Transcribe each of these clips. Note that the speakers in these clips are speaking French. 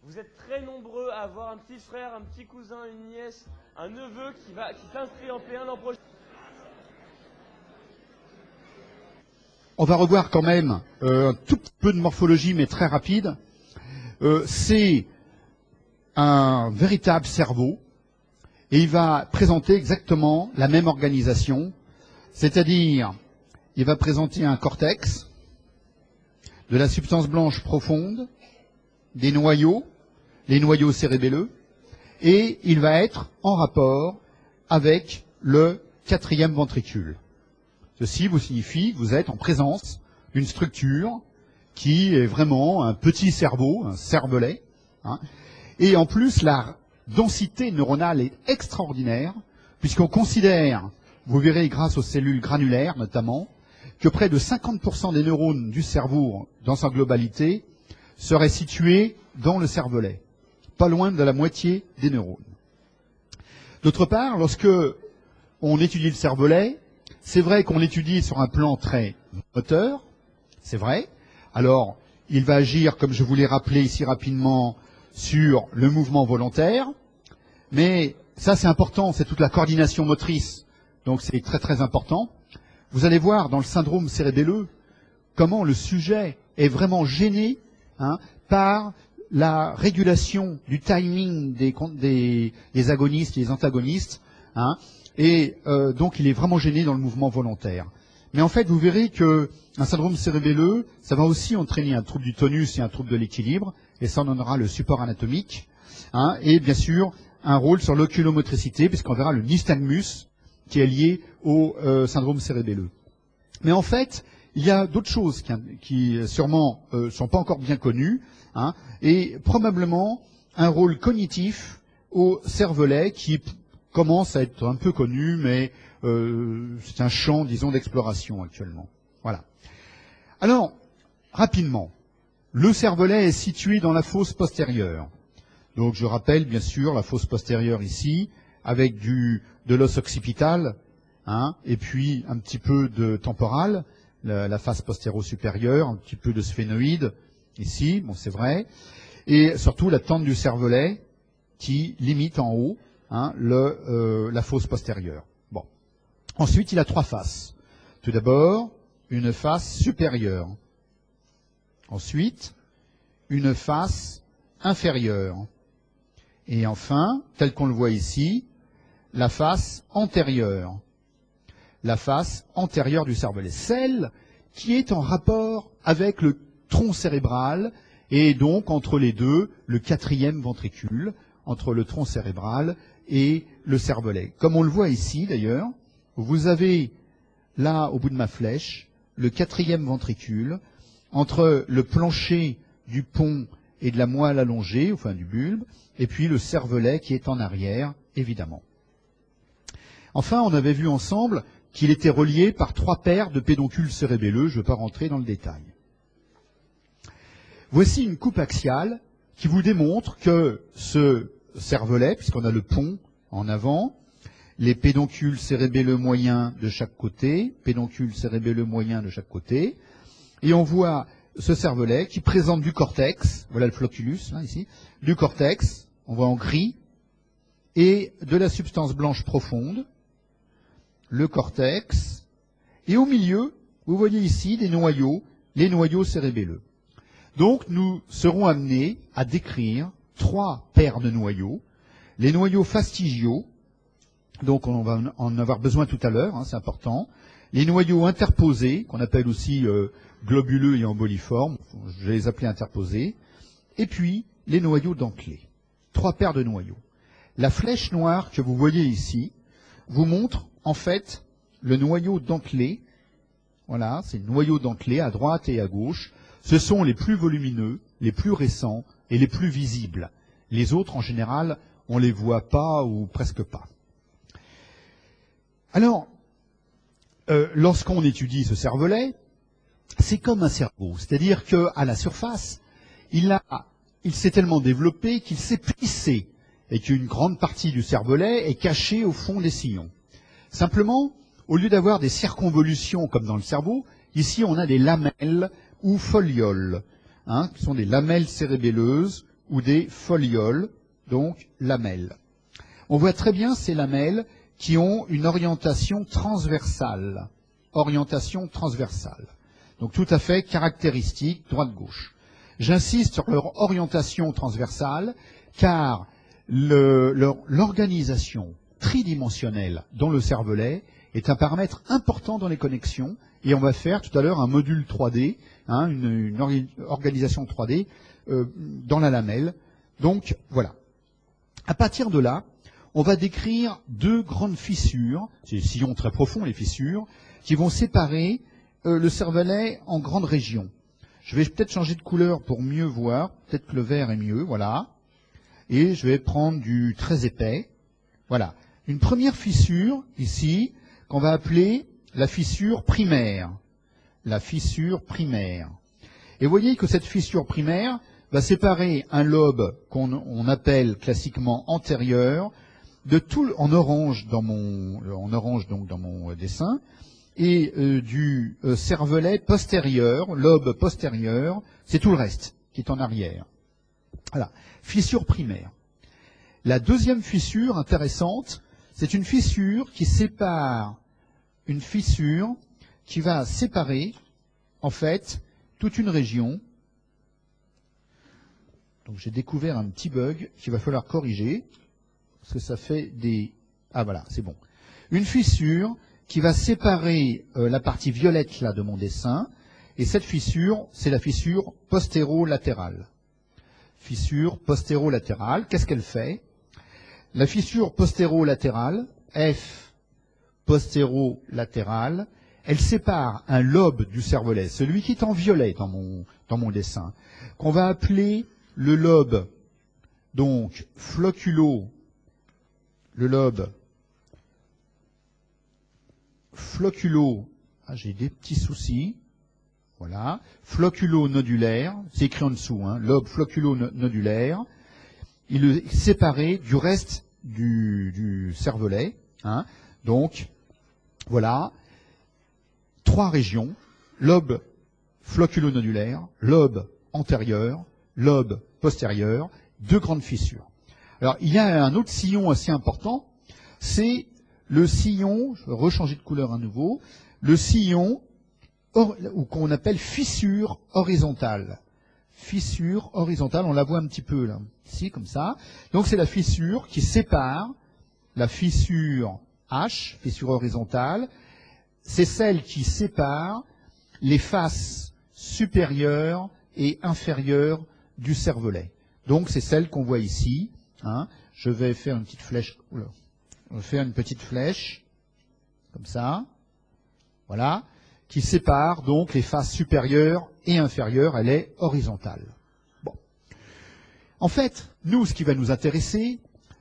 Vous êtes très nombreux à avoir un petit frère, un petit cousin, une nièce, un neveu qui s'inscrit en P1 l'an prochain. On va revoir quand même un tout petit peu de morphologie, mais très rapide. C'est un véritable cerveau et il va présenter exactement la même organisation, c'est-à-dire il va présenter un cortex, de la substance blanche profonde, des noyaux, les noyaux cérébelleux, et il va être en rapport avec le quatrième ventricule. Ceci vous signifie que vous êtes en présence d'une structure qui est vraiment un petit cerveau, un cervelet. Hein. Et en plus, la densité neuronale est extraordinaire, puisqu'on considère, vous verrez grâce aux cellules granulaires notamment, que près de 50% des neurones du cerveau, dans sa globalité, seraient situés dans le cervelet, pas loin de la moitié des neurones. D'autre part, lorsque on étudie le cervelet, c'est vrai qu'on l'étudie sur un plan très moteur, c'est vrai. Alors, il va agir, comme je vous l'ai rappelé ici rapidement, sur le mouvement volontaire, mais ça c'est important, c'est toute la coordination motrice, donc c'est très très important. Vous allez voir dans le syndrome cérébelleux comment le sujet est vraiment gêné par la régulation du timing des agonistes et des antagonistes, et donc il est vraiment gêné dans le mouvement volontaire. Mais en fait, vous verrez que un syndrome cérébelleux, ça va aussi entraîner un trouble du tonus et un trouble de l'équilibre, et ça on en aura le support anatomique, et bien sûr un rôle sur l'oculomotricité, puisqu'on verra le nystagmus qui est lié au syndrome cérébelleux. Mais en fait, il y a d'autres choses qui sûrement sont pas encore bien connues, et probablement un rôle cognitif au cervelet qui commence à être un peu connu, mais c'est un champ, disons, d'exploration actuellement. Voilà. Alors, rapidement, le cervelet est situé dans la fosse postérieure. Donc, je rappelle, bien sûr, la fosse postérieure ici, avec de l'os occipital, et puis un petit peu de temporal, la face postéro-supérieure, un petit peu de sphénoïde, ici, bon, c'est vrai, et surtout la tente du cervelet, qui limite en haut, la fosse postérieure. Bon. Ensuite, il a trois faces. Tout d'abord, une face supérieure. Ensuite, une face inférieure. Et enfin, tel qu'on le voit ici, la face antérieure. La face antérieure du cervelet. Celle qui est en rapport avec le tronc cérébral et donc entre les deux, le quatrième ventricule, entre le tronc cérébral et le cervelet. Comme on le voit ici d'ailleurs, vous avez là au bout de ma flèche le quatrième ventricule entre le plancher du pont et de la moelle allongée, enfin du bulbe, et puis le cervelet qui est en arrière, évidemment. Enfin, on avait vu ensemble qu'il était relié par trois paires de pédoncules cérébelleux, je ne vais pas rentrer dans le détail. Voici une coupe axiale qui vous démontre que ce cervelet, puisqu'on a le pont en avant, les pédoncules cérébelleux moyens de chaque côté, pédoncules cérébelleux moyens de chaque côté, et on voit ce cervelet qui présente du cortex, voilà le flocculus, là, ici, du cortex, on voit en gris, et de la substance blanche profonde, le cortex, et au milieu, vous voyez ici des noyaux, les noyaux cérébelleux. Donc nous serons amenés à décrire trois paires de noyaux, les noyaux fastigiaux, donc on va en avoir besoin tout à l'heure, c'est important, les noyaux interposés, qu'on appelle aussi globuleux et emboliformes, je vais les appeler interposés, et puis les noyaux dentelés. Trois paires de noyaux. La flèche noire que vous voyez ici vous montre en fait le noyau dentelé. Voilà, c'est le noyau dentelé à droite et à gauche. Ce sont les plus volumineux, les plus récents et les plus visibles. Les autres, en général, on ne les voit pas ou presque pas. Alors, lorsqu'on étudie ce cervelet, c'est comme un cerveau. C'est-à-dire qu'à la surface, il s'est tellement développé qu'il s'est plissé et qu'une grande partie du cervelet est cachée au fond des sillons. Simplement, au lieu d'avoir des circonvolutions comme dans le cerveau, ici on a des lamelles ou folioles, qui sont des lamelles cérébelleuses ou des folioles, donc lamelles. On voit très bien ces lamelles qui ont une orientation transversale. Orientation transversale. Donc tout à fait caractéristique, droite-gauche. J'insiste sur leur orientation transversale, car l'organisation tridimensionnelle dans le cervelet est un paramètre important dans les connexions, et on va faire tout à l'heure un module 3D, hein, une organisation 3D dans la lamelle. Donc voilà. À partir de là, on va décrire deux grandes fissures, c'est des sillons très profonds, les fissures, qui vont séparer le cervelet en grandes régions. Je vais peut-être changer de couleur pour mieux voir, peut-être que le vert est mieux, voilà. Et je vais prendre du très épais, voilà. Une première fissure, ici, qu'on va appeler la fissure primaire. La fissure primaire. Et vous voyez que cette fissure primaire va séparer un lobe qu'on appelle classiquement antérieur, de tout, en orange donc dans mon dessin, et du cervelet postérieur, lobe postérieur, c'est tout le reste qui est en arrière. Voilà, fissure primaire. La deuxième fissure intéressante, c'est une fissure qui sépare, une fissure qui va séparer, en fait, toute une région. Donc j'ai découvert un petit bug qu'il va falloir corriger, parce que ça fait des... Ah voilà, c'est bon. Une fissure qui va séparer la partie violette là de mon dessin, et cette fissure, c'est la fissure postérolatérale. Fissure postérolatérale, qu'est-ce qu'elle fait? La fissure postérolatérale, F postérolatérale, elle sépare un lobe du cervelet, celui qui est en violet dans mon dessin, qu'on va appeler le lobe, donc le lobe floculo, j'ai des petits soucis, voilà, floculo-nodulaire, c'est écrit en dessous, hein, lobe floculo-nodulaire, il est séparé du reste du cervelet, hein, donc, voilà, trois régions, lobe floculo-nodulaire, lobe antérieur, lobe postérieur, deux grandes fissures. Alors, il y a un autre sillon assez important, c'est le sillon, je vais rechanger de couleur à nouveau, le sillon ou qu'on appelle fissure horizontale. Fissure horizontale, on la voit un petit peu là, ici, comme ça. Donc c'est la fissure qui sépare la fissure H, fissure horizontale, c'est celle qui sépare les faces supérieures et inférieures du cervelet. Donc c'est celle qu'on voit ici. Hein. Je vais faire une petite flèche. Oula. On va faire une petite flèche, comme ça, voilà, qui sépare donc les faces supérieures et inférieures, elle est horizontale. Bon. En fait, nous, ce qui va nous intéresser,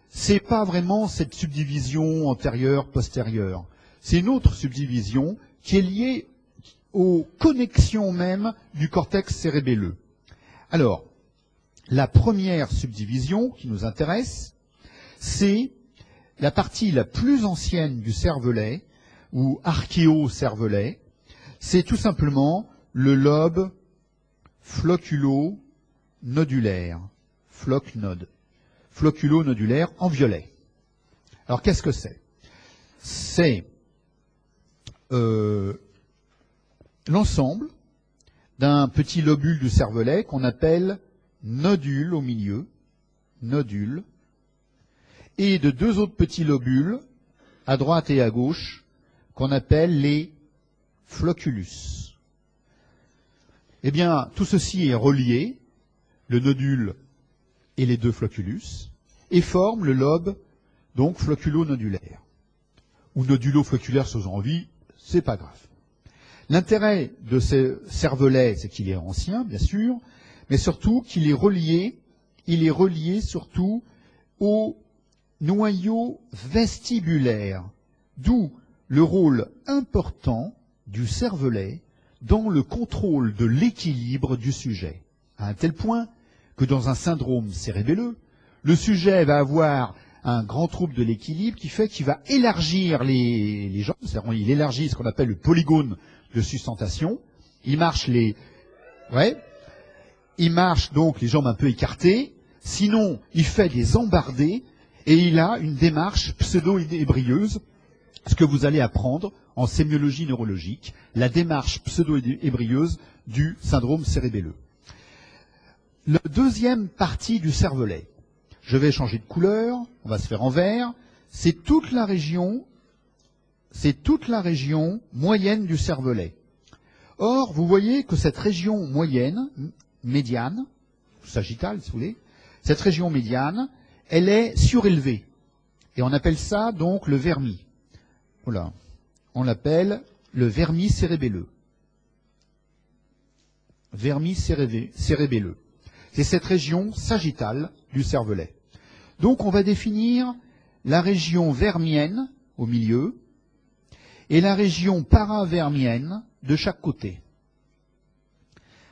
c'est pas vraiment cette subdivision antérieure-postérieure. C'est une autre subdivision qui est liée aux connexions même du cortex cérébelleux. Alors, la première subdivision qui nous intéresse, c'est la partie la plus ancienne du cervelet, ou archéocervelet, c'est tout simplement le lobe floculo-nodulaire, floc-node, floculo-nodulaire en violet. Alors qu'est-ce que c'est? C'est l'ensemble d'un petit lobule du cervelet qu'on appelle nodule au milieu, nodule, et de deux autres petits lobules, à droite et à gauche, qu'on appelle les floculus. Eh bien, tout ceci est relié, le nodule et les deux floculus, et forme le lobe, donc floculo-nodulaire. Ou nodulo-floculaire si vous avez envie, c'est pas grave. L'intérêt de ce cervelet, c'est qu'il est ancien, bien sûr, mais surtout qu'il est relié, surtout au noyau vestibulaire, d'où le rôle important du cervelet dans le contrôle de l'équilibre du sujet, à un tel point que dans un syndrome cérébelleux, le sujet va avoir un grand trouble de l'équilibre qui fait qu'il va élargir les jambes, c'est-à-dire il élargit ce qu'on appelle le polygone de sustentation, il marche donc les jambes un peu écartées, Sinon, il fait des embardées et il a une démarche pseudo-ébrieuse, ce que vous allez apprendre en sémiologie neurologique, la démarche pseudo-ébrieuse du syndrome cérébelleux. La deuxième partie du cervelet, je vais changer de couleur, on va se faire en vert, c'est toute la région moyenne du cervelet. Or, vous voyez que cette région moyenne, médiane, sagittale si vous voulez, cette région médiane, elle est surélevée. Et on appelle ça donc le vermis. Voilà. On l'appelle le vermis cérébelleux. Vermis cérébelleux. C'est cette région sagittale du cervelet. Donc on va définir la région vermienne au milieu et la région paravermienne de chaque côté.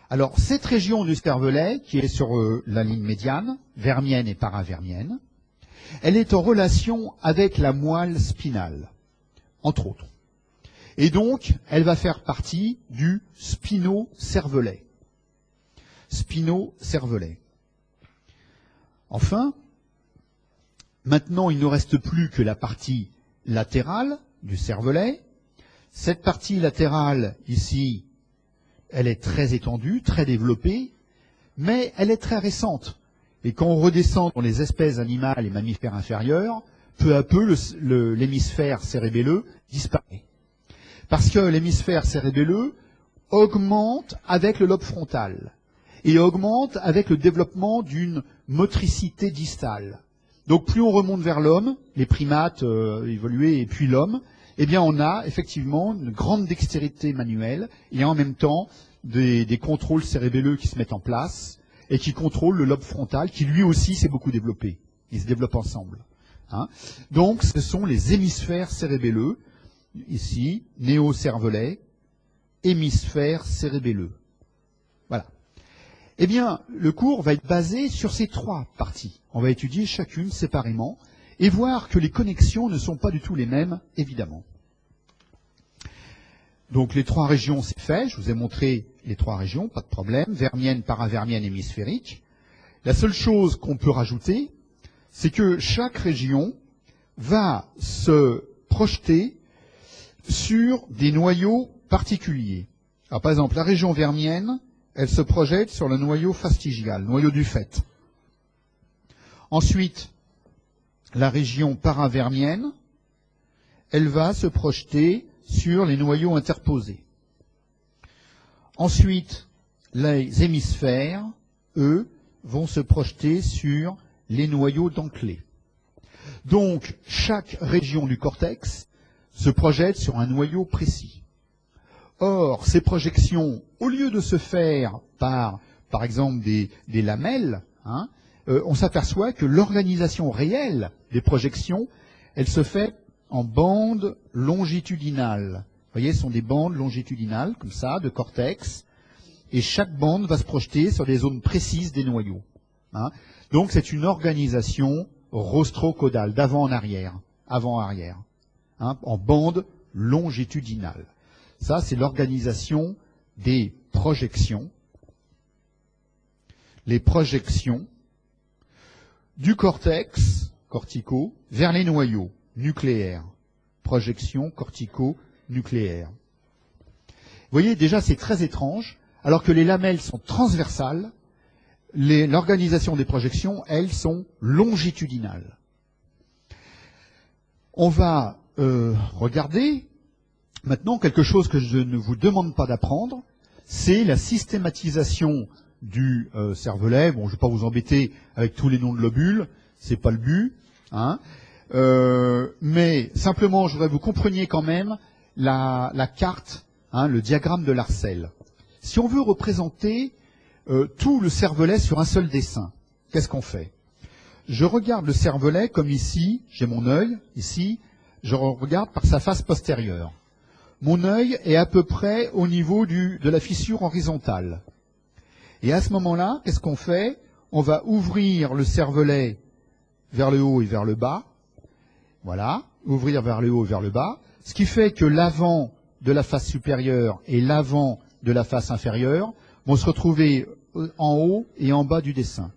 Alors cette région du cervelet, qui est sur la ligne médiane, vermienne et paravermienne, elle est en relation avec la moelle spinale, entre autres. Et donc, elle va faire partie du spino-cervelet. Spino-cervelet. Enfin, maintenant, il ne reste plus que la partie latérale du cervelet. Cette partie latérale, ici, elle est très étendue, très développée, mais elle est très récente. Et quand on redescend dans les espèces animales et mammifères inférieurs, peu à peu, l'hémisphère cérébelleux disparaît. Parce que l'hémisphère cérébelleux augmente avec le lobe frontal et augmente avec le développement d'une motricité distale. Donc plus on remonte vers l'homme, les primates évolués et puis l'homme, eh bien on a effectivement une grande dextérité manuelle et en même temps des contrôles cérébelleux qui se mettent en place et qui contrôlent le lobe frontal qui lui aussi s'est beaucoup développé. Ils se développent ensemble. Hein. Donc ce sont les hémisphères cérébelleux, ici, néocervelet, hémisphère cérébelleux. Voilà. Eh bien, le cours va être basé sur ces trois parties. On va étudier chacune séparément et voir que les connexions ne sont pas du tout les mêmes, évidemment. Donc les trois régions, c'est fait. Je vous ai montré les trois régions, pas de problème. Vermienne, paravermienne, hémisphérique. La seule chose qu'on peut rajouter, c'est que chaque région va se projeter sur des noyaux particuliers. Alors, par exemple, la région vermienne, elle se projette sur le noyau fastigial, noyau du faîte. Ensuite, la région paravermienne, elle va se projeter sur les noyaux interposés. Ensuite, les hémisphères, eux, vont se projeter sur les noyaux dentelés. Donc, chaque région du cortex se projette sur un noyau précis. Or, ces projections, au lieu de se faire par exemple, des lamelles, hein, on s'aperçoit que l'organisation réelle des projections, elle se fait en bandes longitudinales. Vous voyez, ce sont des bandes longitudinales, comme ça, de cortex, et chaque bande va se projeter sur des zones précises des noyaux. Hein. Donc, c'est une organisation rostrocaudale, d'avant en arrière, avant-arrière, hein, en bande longitudinale. Ça, c'est l'organisation des projections. Les projections du cortex cortico vers les noyaux nucléaires. Projection cortico-nucléaire. Vous voyez, déjà, c'est très étrange. Alors que les lamelles sont transversales, l'organisation des projections, elles, sont longitudinales. On va regarder maintenant quelque chose que je ne vous demande pas d'apprendre, c'est la systématisation du cervelet. Bon, je ne vais pas vous embêter avec tous les noms de lobules, c'est pas le but, hein. Mais simplement, je voudrais que vous compreniez quand même la carte, hein, le diagramme de Larsel. Si on veut représenter tout le cervelet sur un seul dessin, qu'est-ce qu'on fait? Je regarde le cervelet comme ici, j'ai mon œil, ici, je regarde par sa face postérieure. Mon œil est à peu près au niveau de la fissure horizontale. Et à ce moment-là, qu'est-ce qu'on fait? On va ouvrir le cervelet vers le haut et vers le bas. Voilà, ouvrir vers le haut et vers le bas. Ce qui fait que l'avant de la face supérieure et l'avant de la face inférieure vont se retrouver en haut et en bas du dessin.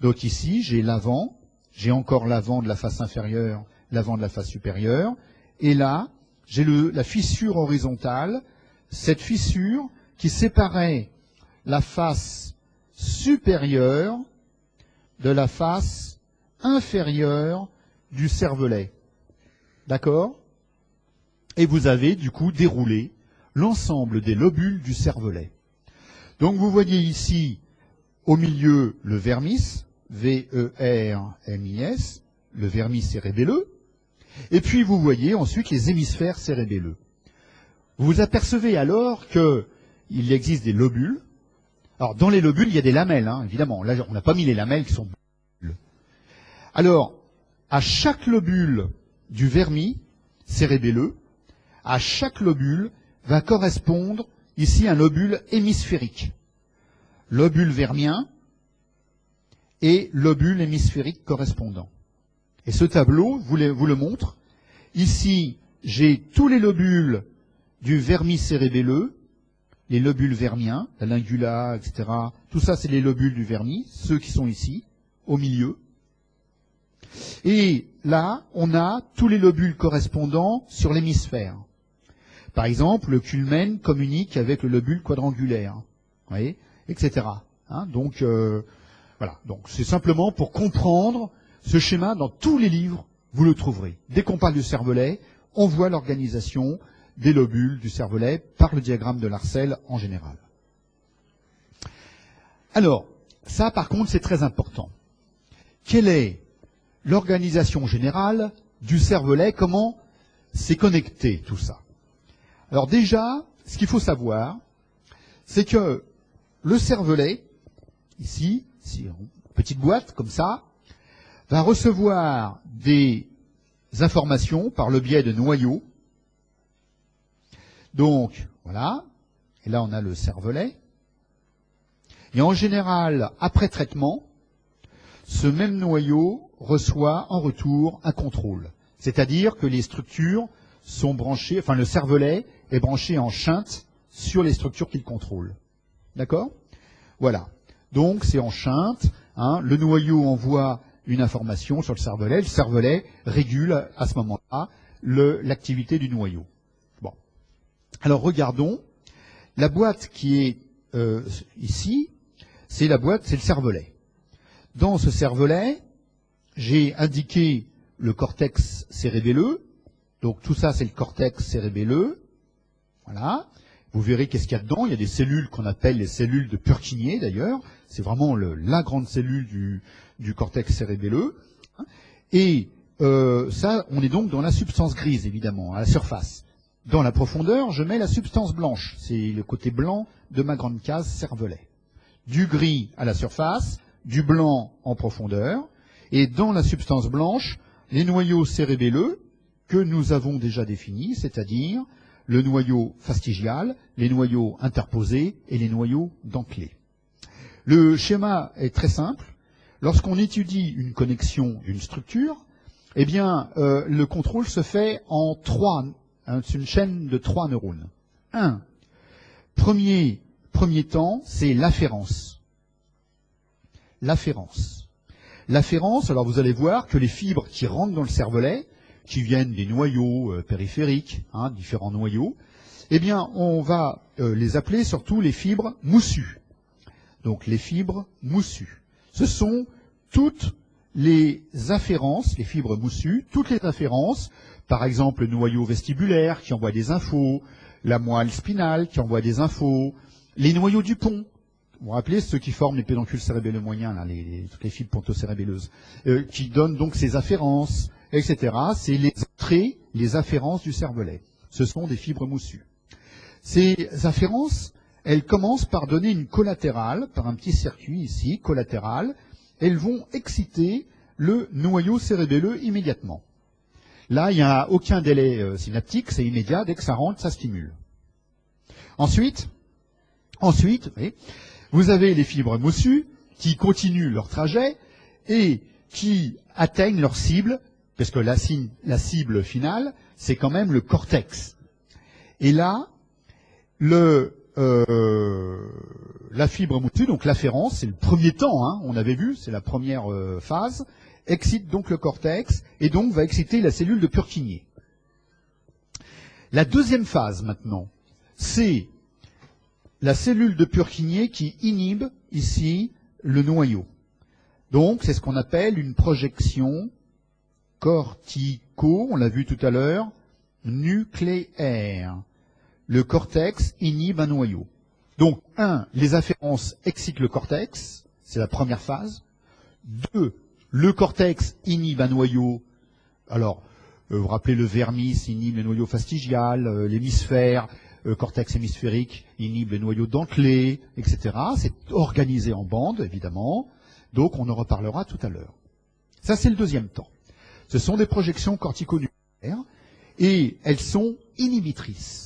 Donc ici, j'ai l'avant, j'ai encore l'avant de la face inférieure, l'avant de la face supérieure, et là, j'ai la fissure horizontale, cette fissure qui séparait la face supérieure de la face inférieure du cervelet. D'accord? Et vous avez du coup déroulé l'ensemble des lobules du cervelet. Donc vous voyez ici au milieu le vermis, V-E-R-M-I-S, le vermis cérébelleux, et puis vous voyez ensuite les hémisphères cérébelleux. Vous vous apercevez alors qu'il existe des lobules. Alors dans les lobules, il y a des lamelles, hein, évidemment. Là, on n'a pas mis les lamelles qui sont lobules. Alors, à chaque lobule du vermis cérébelleux, à chaque lobule va correspondre ici un lobule hémisphérique. Lobule vermien et lobule hémisphérique correspondant. Et ce tableau vous le montre. Ici, j'ai tous les lobules du vermis cérébelleux, les lobules vermiens, la lingula, etc. Tout ça, c'est les lobules du vermis, ceux qui sont ici, au milieu. Et là, on a tous les lobules correspondants sur l'hémisphère. Par exemple, le culmen communique avec le lobule quadrangulaire, vous voyez, etc. Hein, donc, voilà. Donc, c'est simplement pour comprendre ce schéma dans tous les livres, vous le trouverez. Dès qu'on parle du cervelet, on voit l'organisation des lobules du cervelet par le diagramme de Larsel en général. Alors, ça par contre c'est très important. Quelle est l'organisation générale du cervelet? Comment c'est connecté tout ça? Alors déjà, ce qu'il faut savoir, c'est que le cervelet, ici, une petite boîte comme ça, va recevoir des informations par le biais de noyaux. Donc, voilà, et là on a le cervelet. Et en général, après traitement, ce même noyau reçoit en retour un contrôle. C'est-à-dire que les structures sont branchées, enfin le cervelet est branché en shunt sur les structures qu'il contrôle. D'accord? Voilà. Donc c'est en shunt, hein, le noyau envoie une information sur le cervelet régule à ce moment-là l'activité du noyau. Bon. Alors regardons, la boîte qui est ici, c'est le cervelet. Dans ce cervelet, j'ai indiqué le cortex cérébelleux, donc tout ça c'est le cortex cérébelleux, voilà. Vous verrez qu'est-ce qu'il y a dedans, il y a des cellules qu'on appelle les cellules de Purkinje d'ailleurs, c'est vraiment la grande cellule du cortex cérébelleux, et ça, on est donc dans la substance grise évidemment, à la surface. Dans la profondeur, je mets la substance blanche, c'est le côté blanc de ma grande case cervelet. Du gris à la surface, du blanc en profondeur, et dans la substance blanche, les noyaux cérébelleux que nous avons déjà définis, c'est-à-dire le noyau fastigial, les noyaux interposés et les noyaux dentelés. Le schéma est très simple. Lorsqu'on étudie une connexion d'une structure, eh bien, le contrôle se fait en trois. C'est une chaîne de 3 neurones. Premier temps, c'est l'afférence. L'afférence. L'afférence, alors vous allez voir que les fibres qui rentrent dans le cervelet, qui viennent des noyaux périphériques, hein, différents noyaux, eh bien, on va les appeler surtout les fibres moussues. Donc, les fibres moussues. Ce sont toutes les afférences, les fibres moussues, toutes les afférences, par exemple le noyau vestibulaire qui envoie des infos, la moelle spinale qui envoie des infos, les noyaux du pont. Vous vous rappelez ceux qui forment les pédoncules cérébelleux moyens, là, toutes les fibres pontocérébelleuses, qui donnent donc ces afférences, etc. C'est les entrées, les afférences du cervelet. Ce sont des fibres moussues. Ces afférences, elles commencent par donner une collatérale, par un petit circuit ici, collatéral. Elles vont exciter le noyau cérébelleux immédiatement. Là, il n'y a aucun délai synaptique, c'est immédiat, dès que ça rentre, ça stimule. Ensuite, vous avez les fibres moussues qui continuent leur trajet et qui atteignent leur cible, parce que la cible finale, c'est quand même le cortex. Et là, la fibre moussue, donc l'afférence, c'est le premier temps, hein, on avait vu, c'est la première phase, excite donc le cortex et donc va exciter la cellule de Purkinje. La deuxième phase maintenant, c'est la cellule de Purkinje qui inhibe ici le noyau. Donc c'est ce qu'on appelle une projection cortico, on l'a vu tout à l'heure, nucléaire. Le cortex inhibe un noyau. Donc, 1, les afférences excitent le cortex, c'est la première phase. 2, le cortex inhibe un noyau. Alors, vous vous rappelez le vermis inhibe le noyau fastigial, l'hémisphère, cortex hémisphérique inhibe le noyau dentelé, etc. C'est organisé en bandes, évidemment. Donc, on en reparlera tout à l'heure. Ça, c'est le deuxième temps. Ce sont des projections corticonucléaires et elles sont inhibitrices.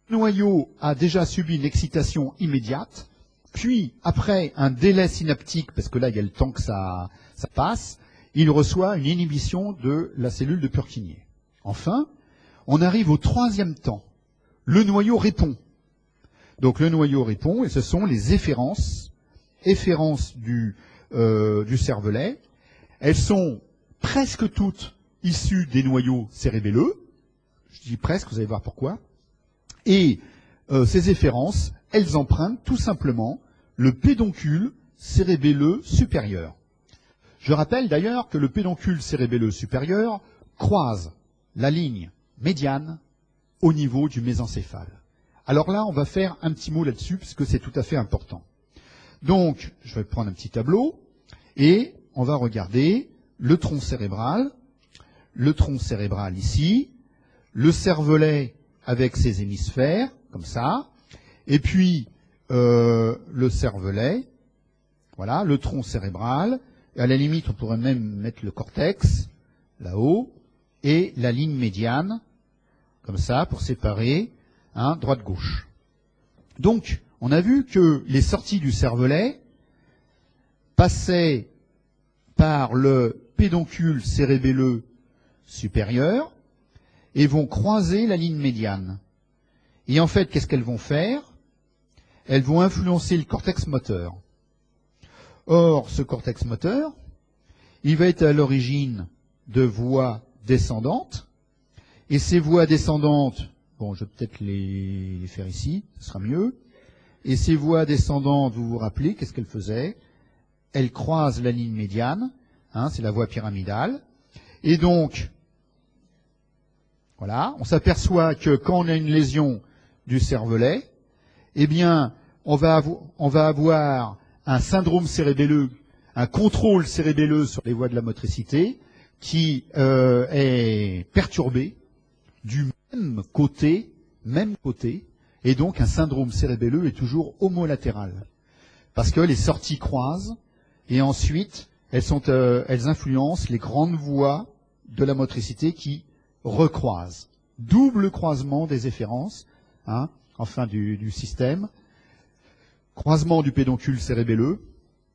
Le noyau a déjà subi une excitation immédiate, puis après un délai synaptique, parce que là il y a le temps que ça passe, il reçoit une inhibition de la cellule de Purkinje. Enfin, on arrive au troisième temps. Le noyau répond. Donc le noyau répond, et ce sont les efférences du cervelet. Elles sont presque toutes issues des noyaux cérébelleux. Je dis presque, vous allez voir pourquoi. Et ces efférences, elles empruntent tout simplement le pédoncule cérébelleux supérieur. Je rappelle d'ailleurs que le pédoncule cérébelleux supérieur croise la ligne médiane au niveau du mésencéphale. Alors là, on va faire un petit mot là-dessus, puisque c'est tout à fait important. Donc, je vais prendre un petit tableau, et on va regarder le tronc cérébral ici, le cervelet avec ses hémisphères, comme ça, et puis le cervelet, voilà, le tronc cérébral, et à la limite on pourrait même mettre le cortex, là-haut, et la ligne médiane, comme ça, pour séparer, hein, droite-gauche. Donc, on a vu que les sorties du cervelet passaient par le pédoncule cérébelleux supérieur, et vont croiser la ligne médiane. Et en fait, qu'est-ce qu'elles vont faire? Elles vont influencer le cortex moteur. Or, ce cortex moteur, il va être à l'origine de voies descendantes, et ces voies descendantes, bon, je vais peut-être les faire ici, ce sera mieux, et ces voies descendantes, vous vous rappelez, qu'est-ce qu'elles faisaient? Elles croisent la ligne médiane, hein, c'est la voie pyramidale, et donc, voilà, on s'aperçoit que quand on a une lésion du cervelet, eh bien, on va avoir un syndrome cérébelleux, un contrôle cérébelleux sur les voies de la motricité qui est perturbé du même côté, et donc un syndrome cérébelleux est toujours homolatéral. Parce que les sorties croisent, et ensuite, elles influencent les grandes voies de la motricité qui recroisent. Double croisement des efférences, hein, enfin du système. Croisement du pédoncule cérébelleux,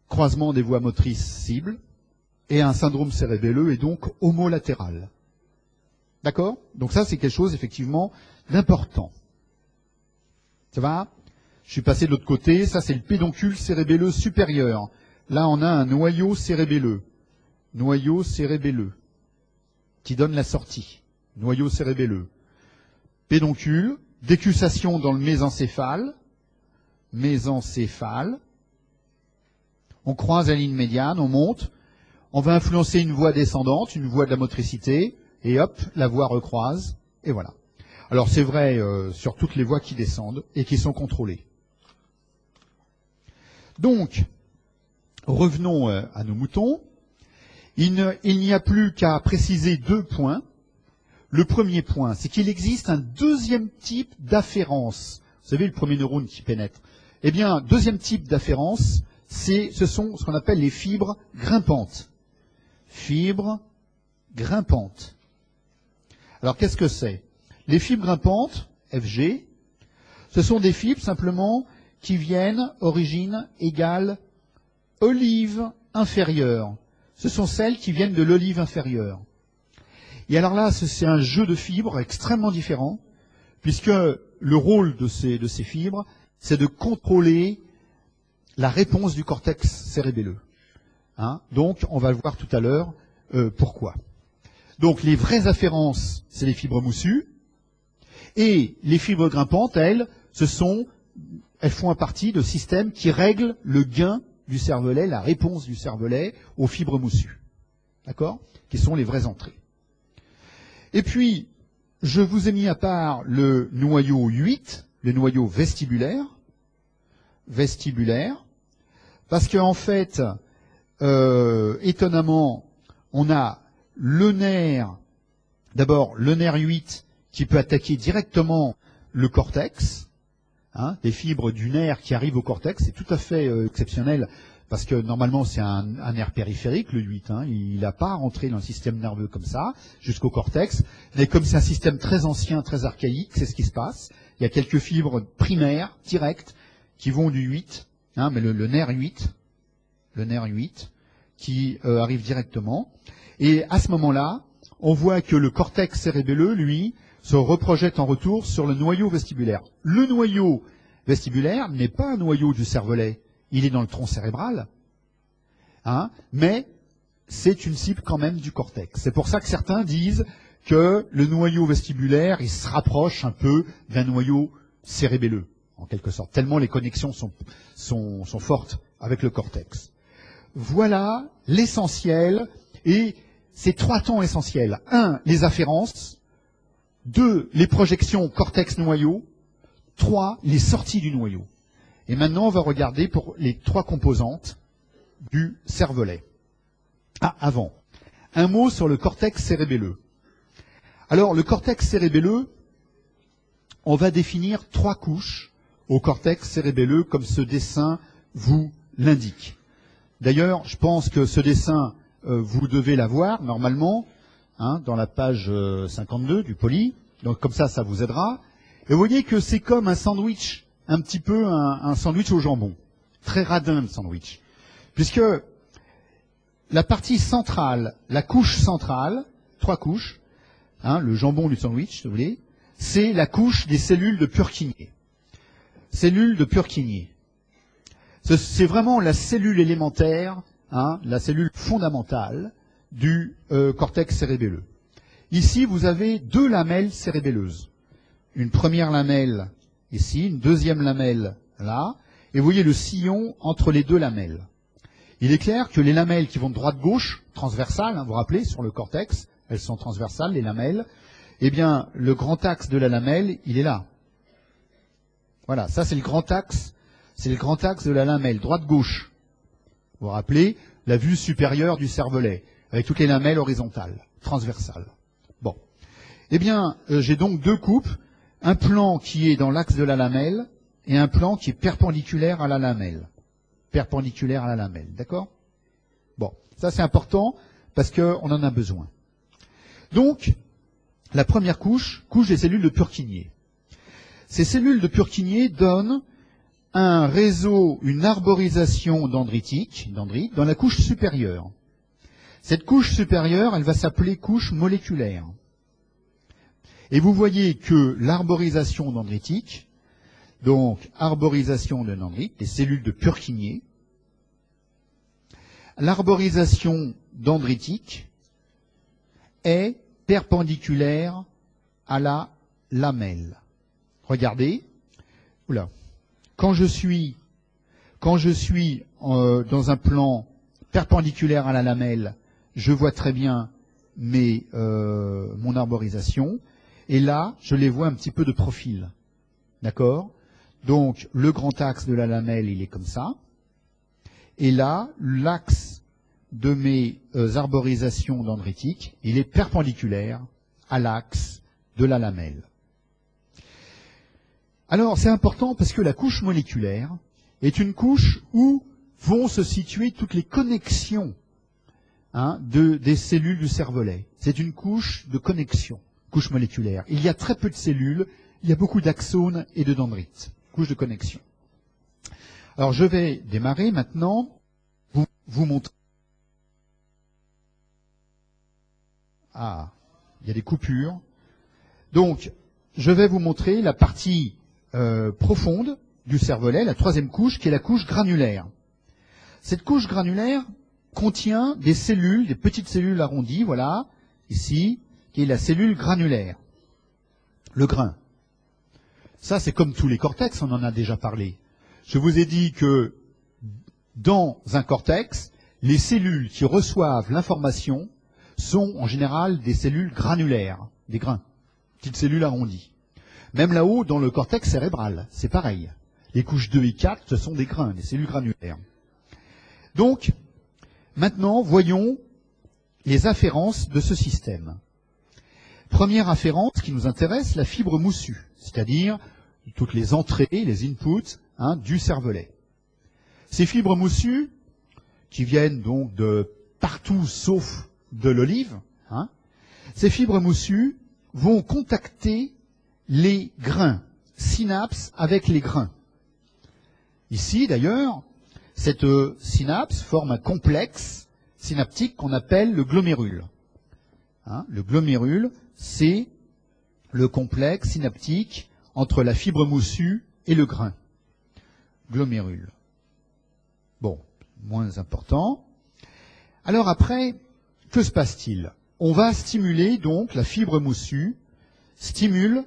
croisement des voies motrices cibles, et un syndrome cérébelleux est donc homolatéral. D'accord? Donc ça, c'est quelque chose, effectivement, d'important. Ça va? Je suis passé de l'autre côté, ça c'est le pédoncule cérébelleux supérieur. Là, on a un noyau cérébelleux, qui donne la sortie. Noyau cérébelleux. Pédoncule, décussation dans le mésencéphale. On croise la ligne médiane, on monte. On va influencer une voie descendante, une voie de la motricité, et hop, la voie recroise, et voilà. Alors c'est vrai sur toutes les voies qui descendent et qui sont contrôlées. Donc, revenons à nos moutons. Il n'y a plus qu'à préciser 2 points. Le premier point, c'est qu'il existe un deuxième type d'afférence. Vous savez, le premier neurone qui pénètre. Eh bien, deuxième type d'afférence, ce sont ce qu'on appelle les fibres grimpantes. Fibres grimpantes. Alors, qu'est-ce que c'est? Les fibres grimpantes, FG, ce sont des fibres simplement qui viennent origine égale olive inférieure. Ce sont celles qui viennent de l'olive inférieure. Et alors là, c'est un jeu de fibres extrêmement différent, puisque le rôle de ces fibres, c'est de contrôler la réponse du cortex cérébelleux. Hein? Donc, on va le voir tout à l'heure pourquoi. Donc, les vraies afférences, c'est les fibres moussues, et les fibres grimpantes, elles font partie de systèmes qui règlent le gain du cervelet, la réponse du cervelet aux fibres moussues. D'accord? Qui sont les vraies entrées. Et puis, je vous ai mis à part le noyau 8, le noyau vestibulaire, parce qu'en fait, étonnamment, on a le nerf, d'abord le nerf 8 qui peut attaquer directement le cortex, hein, les fibres du nerf qui arrivent au cortex, c'est tout à fait exceptionnel, parce que normalement c'est un nerf périphérique, le 8, hein, il n'a pas à rentrer dans le système nerveux comme ça, jusqu'au cortex, mais comme c'est un système très ancien, très archaïque, c'est ce qui se passe, il y a quelques fibres primaires, directes, qui vont du 8, hein, mais le nerf 8, qui arrive directement. Et à ce moment-là, on voit que le cortex cérébelleux, lui, se reprojette en retour sur le noyau vestibulaire. Le noyau vestibulaire n'est pas un noyau du cervelet, il est dans le tronc cérébral, hein, mais c'est une cible quand même du cortex. C'est pour ça que certains disent que le noyau vestibulaire, il se rapproche un peu d'un noyau cérébelleux, en quelque sorte, tellement les connexions sont fortes avec le cortex. Voilà l'essentiel, et ces 3 temps essentiels. 1, les afférences. 2, les projections cortex-noyau. 3, les sorties du noyau. Et maintenant, on va regarder pour les 3 composantes du cervelet. Ah, avant. Un mot sur le cortex cérébelleux. Alors, le cortex cérébelleux, on va définir 3 couches au cortex cérébelleux, comme ce dessin vous l'indique. D'ailleurs, je pense que ce dessin, vous devez l'avoir, normalement, hein, dans la page 52 du poly. Donc, comme ça, ça vous aidera. Et vous voyez que c'est comme un sandwich, un petit peu un sandwich au jambon. Très radin, le sandwich. Puisque la partie centrale, la couche centrale, 3 couches, hein, le jambon du sandwich, si vous voulez, c'est la couche des cellules de Purkinje. Cellules de Purkinje. C'est vraiment la cellule élémentaire, hein, la cellule fondamentale du cortex cérébelleux. Ici, vous avez 2 lamelles cérébelleuses. Une première lamelle ici, une deuxième lamelle là, et vous voyez le sillon entre les 2 lamelles. Il est clair que les lamelles qui vont de droite-gauche, transversales, hein, vous vous rappelez, sur le cortex, elles sont transversales, les lamelles, eh bien, le grand axe de la lamelle, il est là. Voilà, ça c'est le grand axe de la lamelle, droite-gauche. Vous vous rappelez, la vue supérieure du cervelet, avec toutes les lamelles horizontales, transversales. Bon. Eh bien, j'ai donc 2 coupes, un plan qui est dans l'axe de la lamelle, et un plan qui est perpendiculaire à la lamelle. Perpendiculaire à la lamelle, d'accord? Bon, ça c'est important, parce qu'on en a besoin. Donc, la première couche des cellules de Purkinje. Ces cellules de Purkinje donnent un réseau, une arborisation dendrites dans la couche supérieure. Cette couche supérieure, elle va s'appeler couche moléculaire. Et vous voyez que l'arborisation dendritique, donc arborisation de dendrites, les cellules de Purkinje, l'arborisation dendritique est perpendiculaire à la lamelle. Regardez, oula. Quand je suis dans un plan perpendiculaire à la lamelle, je vois très bien mon arborisation, et là, je les vois un petit peu de profil. D'accord? Donc, le grand axe de la lamelle, il est comme ça. Et là, l'axe de mes arborisations dendritiques, il est perpendiculaire à l'axe de la lamelle. Alors, c'est important parce que la couche moléculaire est une couche où vont se situer toutes les connexions, hein, des cellules du cervelet. C'est une couche de connexion, couche moléculaire. Il y a très peu de cellules, il y a beaucoup d'axones et de dendrites, couche de connexion. Alors, je vais démarrer maintenant, vous montrer. Ah, il y a des coupures. Donc, je vais vous montrer la partie profonde du cervelet, la troisième couche, qui est la couche granulaire. Cette couche granulaire contient des cellules, des petites cellules arrondies, voilà, ici, qui est la cellule granulaire, le grain. Ça, c'est comme tous les cortex, on en a déjà parlé. Je vous ai dit que dans un cortex, les cellules qui reçoivent l'information sont en général des cellules granulaires, des grains, petites cellules arrondies. Même là-haut, dans le cortex cérébral, c'est pareil. Les couches 2 et 4, ce sont des grains, des cellules granulaires. Donc, maintenant, voyons les afférences de ce système. Première afférence qui nous intéresse, la fibre moussue, c'est-à-dire toutes les entrées, les inputs du cervelet. Ces fibres moussues, qui viennent donc de partout sauf de l'olive, ces fibres moussues vont contacter les grains, synapses avec les grains. Ici, d'ailleurs, cette synapse forme un complexe synaptique qu'on appelle le glomérule. Le glomérule, c'est le complexe synaptique entre la fibre moussue et le grain. Glomérule. Bon, moins important. Alors après, que se passe-t-il? On va stimuler donc la fibre moussue, stimule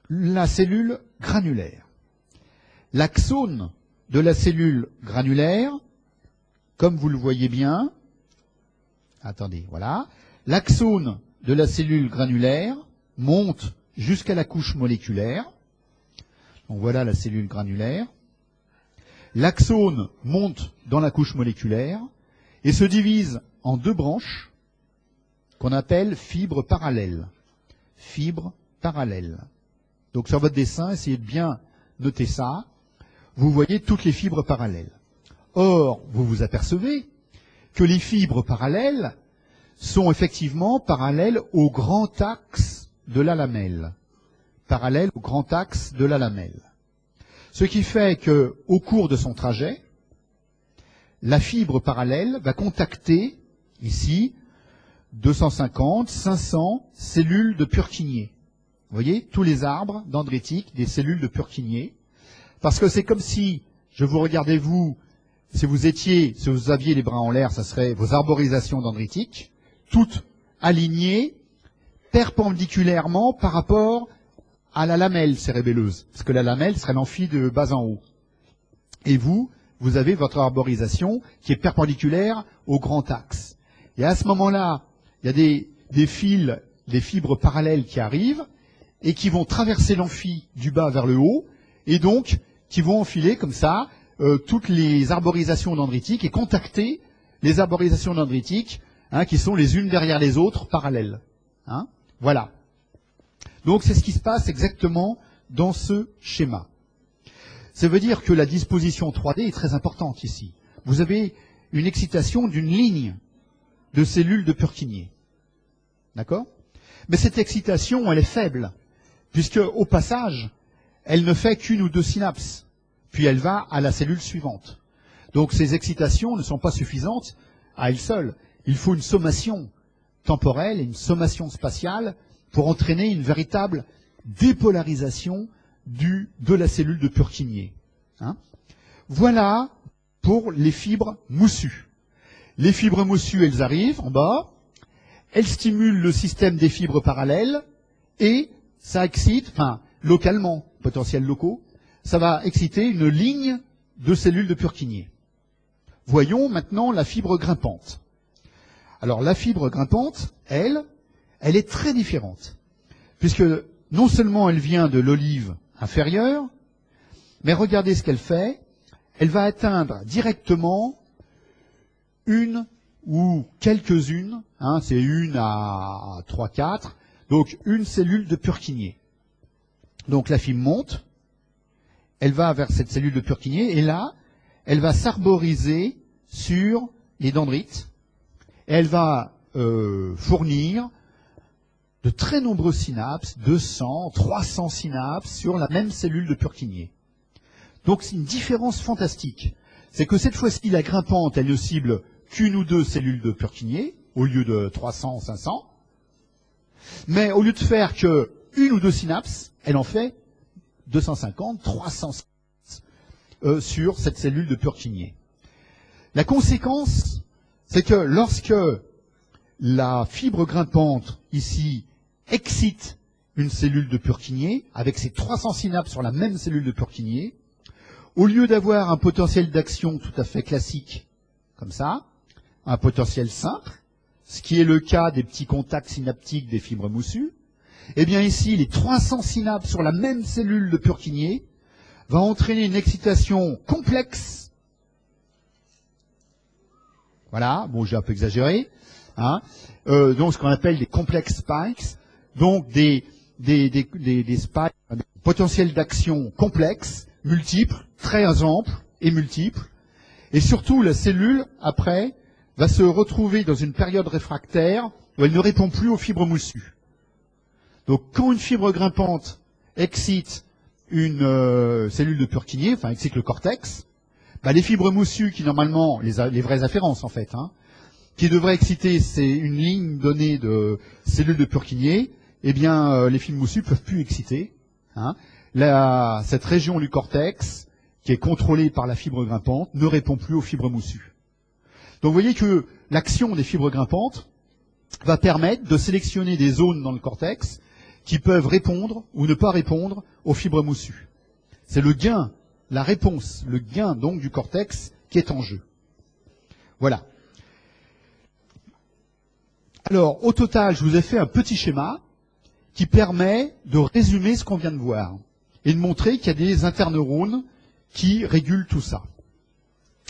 la cellule granulaire. L'axone de la cellule granulaire, comme vous le voyez bien, attendez, voilà, l'axone de la cellule granulaire monte jusqu'à la couche moléculaire. Donc voilà la cellule granulaire. L'axone monte dans la couche moléculaire et se divise en deux branches qu'on appelle fibres parallèles. Fibres parallèles. Donc sur votre dessin, essayez de bien noter ça. Vous voyez toutes les fibres parallèles. Or, vous vous apercevez que les fibres parallèles sont effectivement parallèles au grand axe de la lamelle. Parallèles au grand axe de la lamelle. Ce qui fait qu'au cours de son trajet, la fibre parallèle va contacter, ici, 250, 500 cellules de Purkinje. Vous voyez, tous les arbres dendritiques, des cellules de Purkinje. Parce que c'est comme si, je vous regardais vous, si vous aviez les bras en l'air, ça serait vos arborisations dendritiques, toutes alignées perpendiculairement par rapport à la lamelle cérébelleuse. Parce que la lamelle serait l'amphi de bas en haut. Et vous avez votre arborisation qui est perpendiculaire au grand axe. Et à ce moment-là, il y a des fils, des fibres parallèles qui arrivent et qui vont traverser l'amphi du bas vers le haut et donc qui vont enfiler comme ça toutes les arborisations dendritiques et contacter les arborisations dendritiques qui sont les unes derrière les autres parallèles. Voilà. Donc c'est ce qui se passe exactement dans ce schéma. Ça veut dire que la disposition 3D est très importante ici. Vous avez une excitation d'une ligne de cellules de Purkinje. D'accord? Mais cette excitation, elle est faible, puisque au passage, elle ne fait qu'une ou deux synapses, puis elle va à la cellule suivante. Donc ces excitations ne sont pas suffisantes à elles seules. Il faut une sommation temporelle et une sommation spatiale pour entraîner une véritable dépolarisation de la cellule de Purkinje. Voilà pour les fibres moussues. Les fibres moussues, elles arrivent en bas, elles stimulent le système des fibres parallèles et ça excite, localement, potentiels locaux, ça va exciter une ligne de cellules de Purkinje. Voyons maintenant la fibre grimpante. Alors la fibre grimpante, elle est très différente, puisque non seulement elle vient de l'olive inférieure, mais regardez ce qu'elle fait, elle va atteindre directement une ou quelques-unes, c'est une à 3, 4, donc une cellule de Purkinje. Donc la fibre monte, elle va vers cette cellule de Purkinje, et là, elle va s'arboriser sur les dendrites, et elle va fournir de très nombreuses synapses, 200, 300 synapses sur la même cellule de Purkinje. Donc c'est une différence fantastique. C'est que cette fois-ci, la grimpante, elle ne cible qu'une ou deux cellules de Purkinje, au lieu de 300, 500. Mais au lieu de faire qu'une ou deux synapses, elle en fait 250, 300 synapses. sur cette cellule de Purkinje. La conséquence, c'est que lorsque la fibre grimpante, ici, excite une cellule de Purkinje, avec ses 300 synapses sur la même cellule de Purkinje, au lieu d'avoir un potentiel d'action tout à fait classique, comme ça, un potentiel simple, ce qui est le cas des petits contacts synaptiques des fibres moussues, eh bien ici, les 300 synapses sur la même cellule de Purkinje va entraîner une excitation complexe. Voilà, bon, j'ai un peu exagéré, hein. Donc ce qu'on appelle des complex spikes, donc des spikes, des potentiels d'action complexes, multiples, très amples et multiples. Et surtout, la cellule, après, va se retrouver dans une période réfractaire où elle ne répond plus aux fibres moussues. Donc quand une fibre grimpante excite une cellule de Purkinje, enfin excite le cortex, bah, les fibres moussues qui normalement, les vraies afférences en fait, hein, qui devraient exciter, c'est une ligne donnée de cellules de Purkinje, eh bien les fibres moussues ne peuvent plus exciter. Hein. Cette région du cortex, qui est contrôlée par la fibre grimpante, ne répond plus aux fibres moussues. Donc vous voyez que l'action des fibres grimpantes va permettre de sélectionner des zones dans le cortex qui peuvent répondre ou ne pas répondre aux fibres moussues. C'est le gain, la réponse, le gain donc du cortex qui est en jeu. Voilà. Alors, au total, je vous ai fait un petit schéma qui permet de résumer ce qu'on vient de voir et de montrer qu'il y a des interneurones qui régulent tout ça.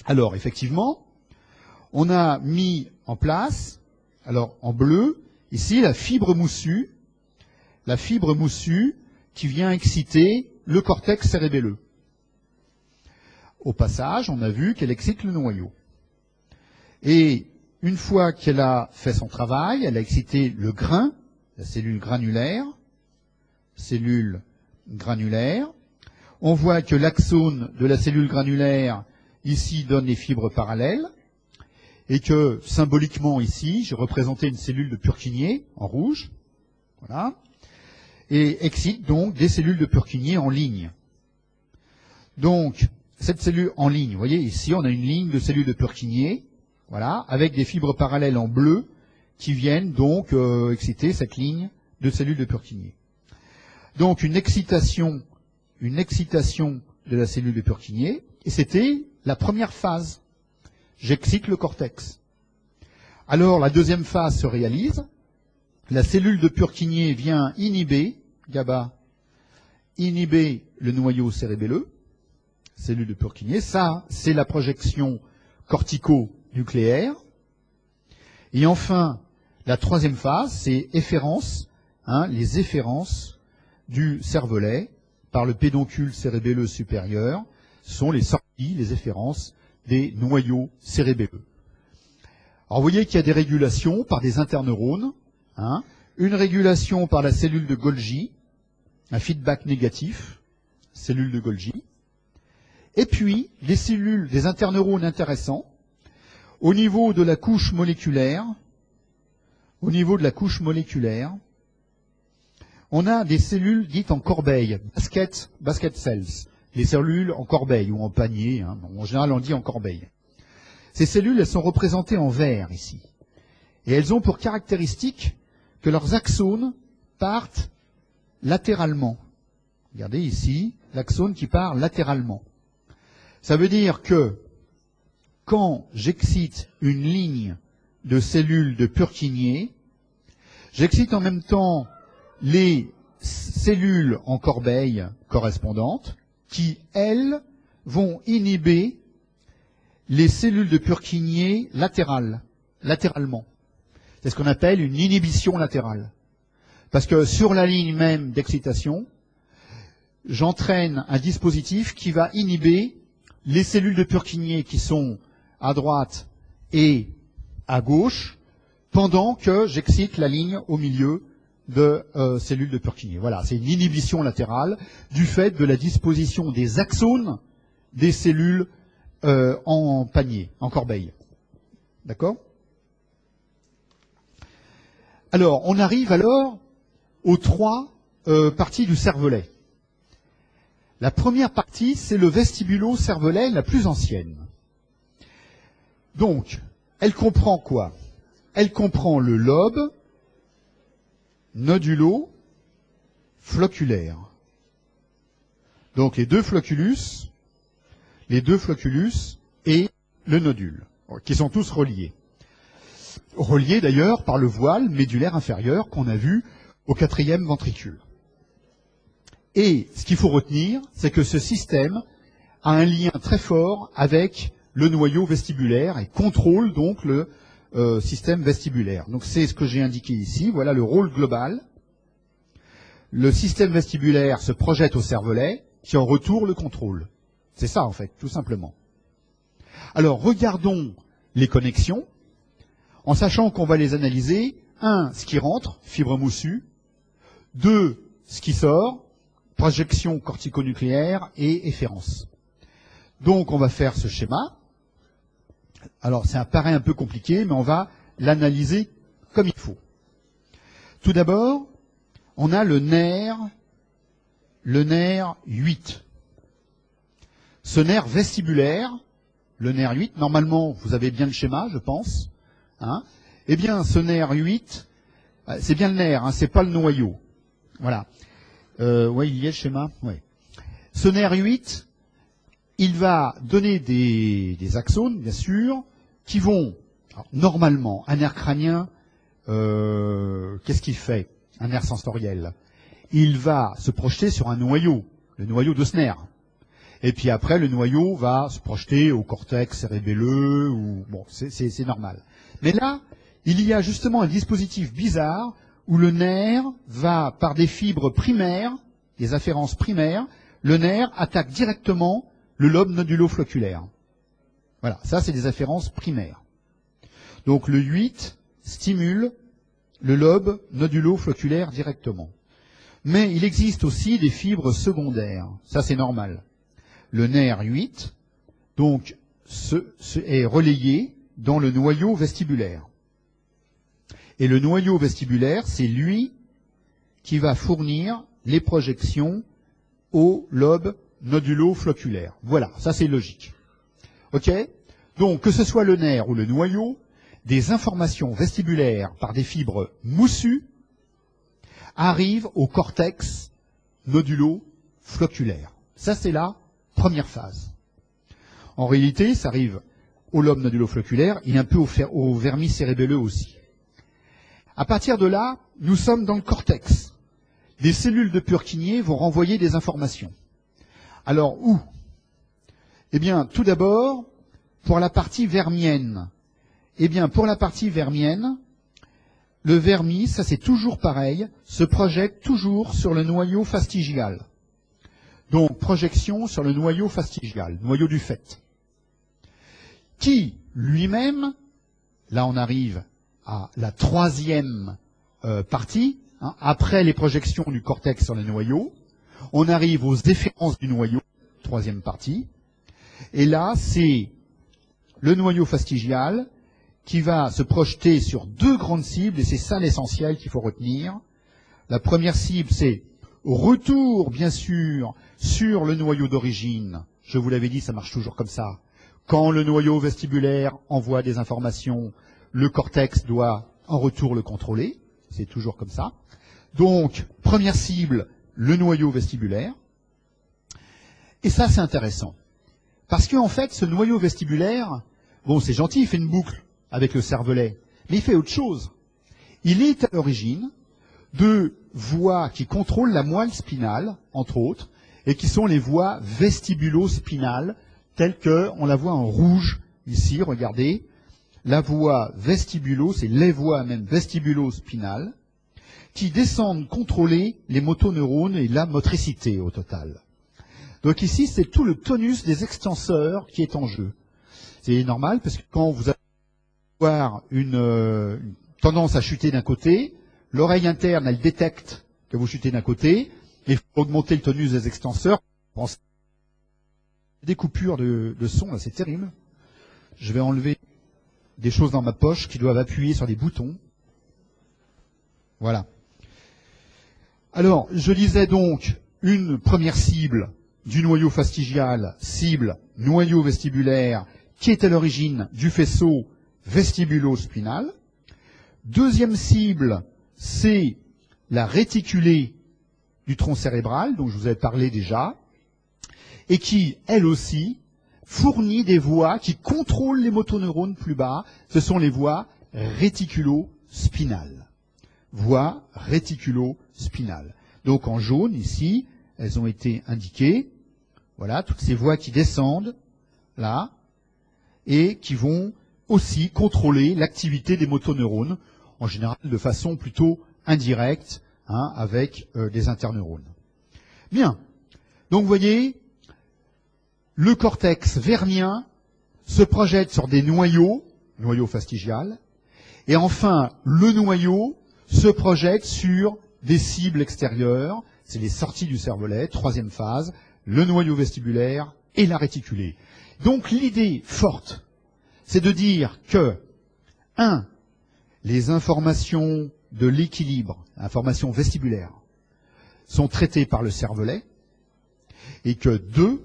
Alors, effectivement, on a mis en place, alors en bleu, ici la fibre moussue qui vient exciter le cortex cérébelleux. Au passage, on a vu qu'elle excite le noyau. Et une fois qu'elle a fait son travail, elle a excité le grain, la cellule granulaire. On voit que l'axone de la cellule granulaire, ici, donne les fibres parallèles. Et que, symboliquement, ici, j'ai représenté une cellule de Purkinje en rouge. Voilà. Et excite donc des cellules de Purkinje en ligne. Donc, cette cellule en ligne, vous voyez, ici, on a une ligne de cellules de Purkinje, voilà, avec des fibres parallèles en bleu qui viennent donc exciter cette ligne de cellules de Purkinje. Donc, une excitation de la cellule de Purkinje, et c'était la première phase. J'excite le cortex. Alors, la deuxième phase se réalise. La cellule de Purkinje vient inhiber, GABA, inhiber le noyau cérébelleux, cellule de Purkinje. Ça, c'est la projection cortico-nucléaire. Et enfin, la troisième phase, c'est efférence, hein, les efférences du cervelet par le pédoncule cérébelleux supérieur sont les sorties, les efférences des noyaux cérébelleux. Alors vous voyez qu'il y a des régulations par des interneurones, hein, une régulation par la cellule de Golgi, un feedback négatif, cellule de Golgi, et puis des cellules, des interneurones intéressants, au niveau de la couche moléculaire, on a des cellules dites en corbeille, basket cells, les cellules en corbeille ou en panier, hein, en général on dit en corbeille. Ces cellules, elles sont représentées en vert ici. Et elles ont pour caractéristique que leurs axones partent latéralement. Regardez ici, l'axone qui part latéralement. Ça veut dire que quand j'excite une ligne de cellules de Purkinje, j'excite en même temps les cellules en corbeille correspondantes qui, elles, vont inhiber les cellules de Purkinje latéralement. C'est ce qu'on appelle une inhibition latérale. Parce que sur la ligne même d'excitation, j'entraîne un dispositif qui va inhiber les cellules de Purkinje qui sont à droite et à gauche, pendant que j'excite la ligne au milieu de cellules de Purkinje. Voilà, c'est une inhibition latérale du fait de la disposition des axones des cellules en panier, en corbeille. D'accord ? Alors, on arrive alors aux trois parties du cervelet. La première partie, c'est le vestibulo-cervelet, la plus ancienne. Donc, elle comprend quoi? Elle comprend le lobe nodulo-flocculaire. Donc les deux flocculus et le nodule, qui sont tous reliés. Reliés d'ailleurs par le voile médulaire inférieur qu'on a vu au 4e ventricule. Et ce qu'il faut retenir, c'est que ce système a un lien très fort avec le noyau vestibulaire et contrôle donc le système vestibulaire. Donc c'est ce que j'ai indiqué ici, voilà le rôle global. Le système vestibulaire se projette au cervelet, qui en retour le contrôle. C'est ça en fait, tout simplement. Alors regardons les connexions, en sachant qu'on va les analyser. 1, ce qui rentre, fibre moussue. 2, ce qui sort, projection corticonucléaire et efférence. Donc on va faire ce schéma. Alors ça paraît un peu compliqué, mais on va l'analyser comme il faut. Tout d'abord, on a le nerf 8. Ce nerf vestibulaire, le nerf 8, normalement vous avez bien le schéma, je pense. Hein, eh bien ce nerf 8, c'est bien le nerf, hein, c'est pas le noyau. Voilà. Ouais, il y a le schéma. Ouais. Ce nerf 8, il va donner des axones, bien sûr, qui vont, alors, normalement, un nerf crânien, qu'est-ce qu'il fait? Un nerf sensoriel. Il va se projeter sur un noyau, le noyau de ce nerf. Et puis après, le noyau va se projeter au cortex cérébelleux, ou bon, c'est normal. Mais là, il y a justement un dispositif bizarre où le nerf va, par des fibres primaires, des afférences primaires, le nerf attaque directement le lobe nodulo-flocculaire. Voilà, ça c'est des afférences primaires. Donc le 8 stimule le lobe nodulo-flocculaire directement. Mais il existe aussi des fibres secondaires, ça c'est normal. Le nerf 8, donc, est relayé dans le noyau vestibulaire. Et le noyau vestibulaire, c'est lui qui va fournir les projections au lobe nodulo-flocculaire. Voilà, ça c'est logique. Ok? Donc, que ce soit le nerf ou le noyau, des informations vestibulaires par des fibres moussues arrivent au cortex nodulo-flocculaire. Ça c'est la première phase. En réalité, ça arrive au lobe nodulo-flocculaire, il est un peu au vermis cérébelleux aussi. À partir de là, nous sommes dans le cortex. Des cellules de Purkinje vont renvoyer des informations. Alors, où? Eh bien, tout d'abord, pour la partie vermienne. Eh bien, pour la partie vermienne, le vermis, ça c'est toujours pareil, se projette toujours sur le noyau fastigial. Donc, projection sur le noyau fastigial, noyau du fait. Qui, lui-même, là on arrive à la troisième partie, hein, après les projections du cortex sur le noyau, on arrive aux efférences du noyau, troisième partie, et là c'est le noyau fastigial qui va se projeter sur deux grandes cibles, et c'est ça l'essentiel qu'il faut retenir. La première cible, c'est retour, bien sûr, sur le noyau d'origine. Je vous l'avais dit, ça marche toujours comme ça. Quand le noyau vestibulaire envoie des informations, le cortex doit en retour le contrôler. C'est toujours comme ça. Donc, première cible, le noyau vestibulaire. Et ça, c'est intéressant. Parce qu'en fait, ce noyau vestibulaire, bon, c'est gentil, il fait une boucle avec le cervelet, mais il fait autre chose. Il est à l'origine de voies qui contrôlent la moelle spinale, entre autres, et qui sont les voies vestibulo-spinales, telles qu'on la voit en rouge ici, regardez. La voie vestibulo, c'est les voies même vestibulo-spinales, qui descendent contrôler les motoneurones et la motricité au total. Donc ici, c'est tout le tonus des extenseurs qui est en jeu. C'est normal, parce que quand vous allez avoir une tendance à chuter d'un côté, l'oreille interne, elle détecte que vous chutez d'un côté, et il faut augmenter le tonus des extenseurs. Des coupures de son, là, c'est terrible. Je vais enlever des choses dans ma poche qui doivent appuyer sur des boutons. Voilà. Alors, je disais donc une première cible du noyau fastigial, cible noyau vestibulaire, qui est à l'origine du faisceau vestibulo-spinal. Deuxième cible, c'est la réticulée du tronc cérébral, dont je vous avais parlé déjà, et qui, elle aussi, fournit des voies qui contrôlent les motoneurones plus bas. Ce sont les voies réticulo-spinales. Voies réticulo-spinales. Donc en jaune, ici, elles ont été indiquées. Voilà, toutes ces voies qui descendent, là, et qui vont aussi contrôler l'activité des motoneurones, en général de façon plutôt indirecte, hein, avec des interneurones. Bien. Donc vous voyez, le cortex vernien se projette sur des noyau fastigial, et enfin, le noyau se projette sur des cibles extérieures, c'est les sorties du cervelet, troisième phase, le noyau vestibulaire et la réticulée. Donc l'idée forte, c'est de dire que, 1, les informations de l'équilibre, informations vestibulaires, sont traitées par le cervelet, et que 2,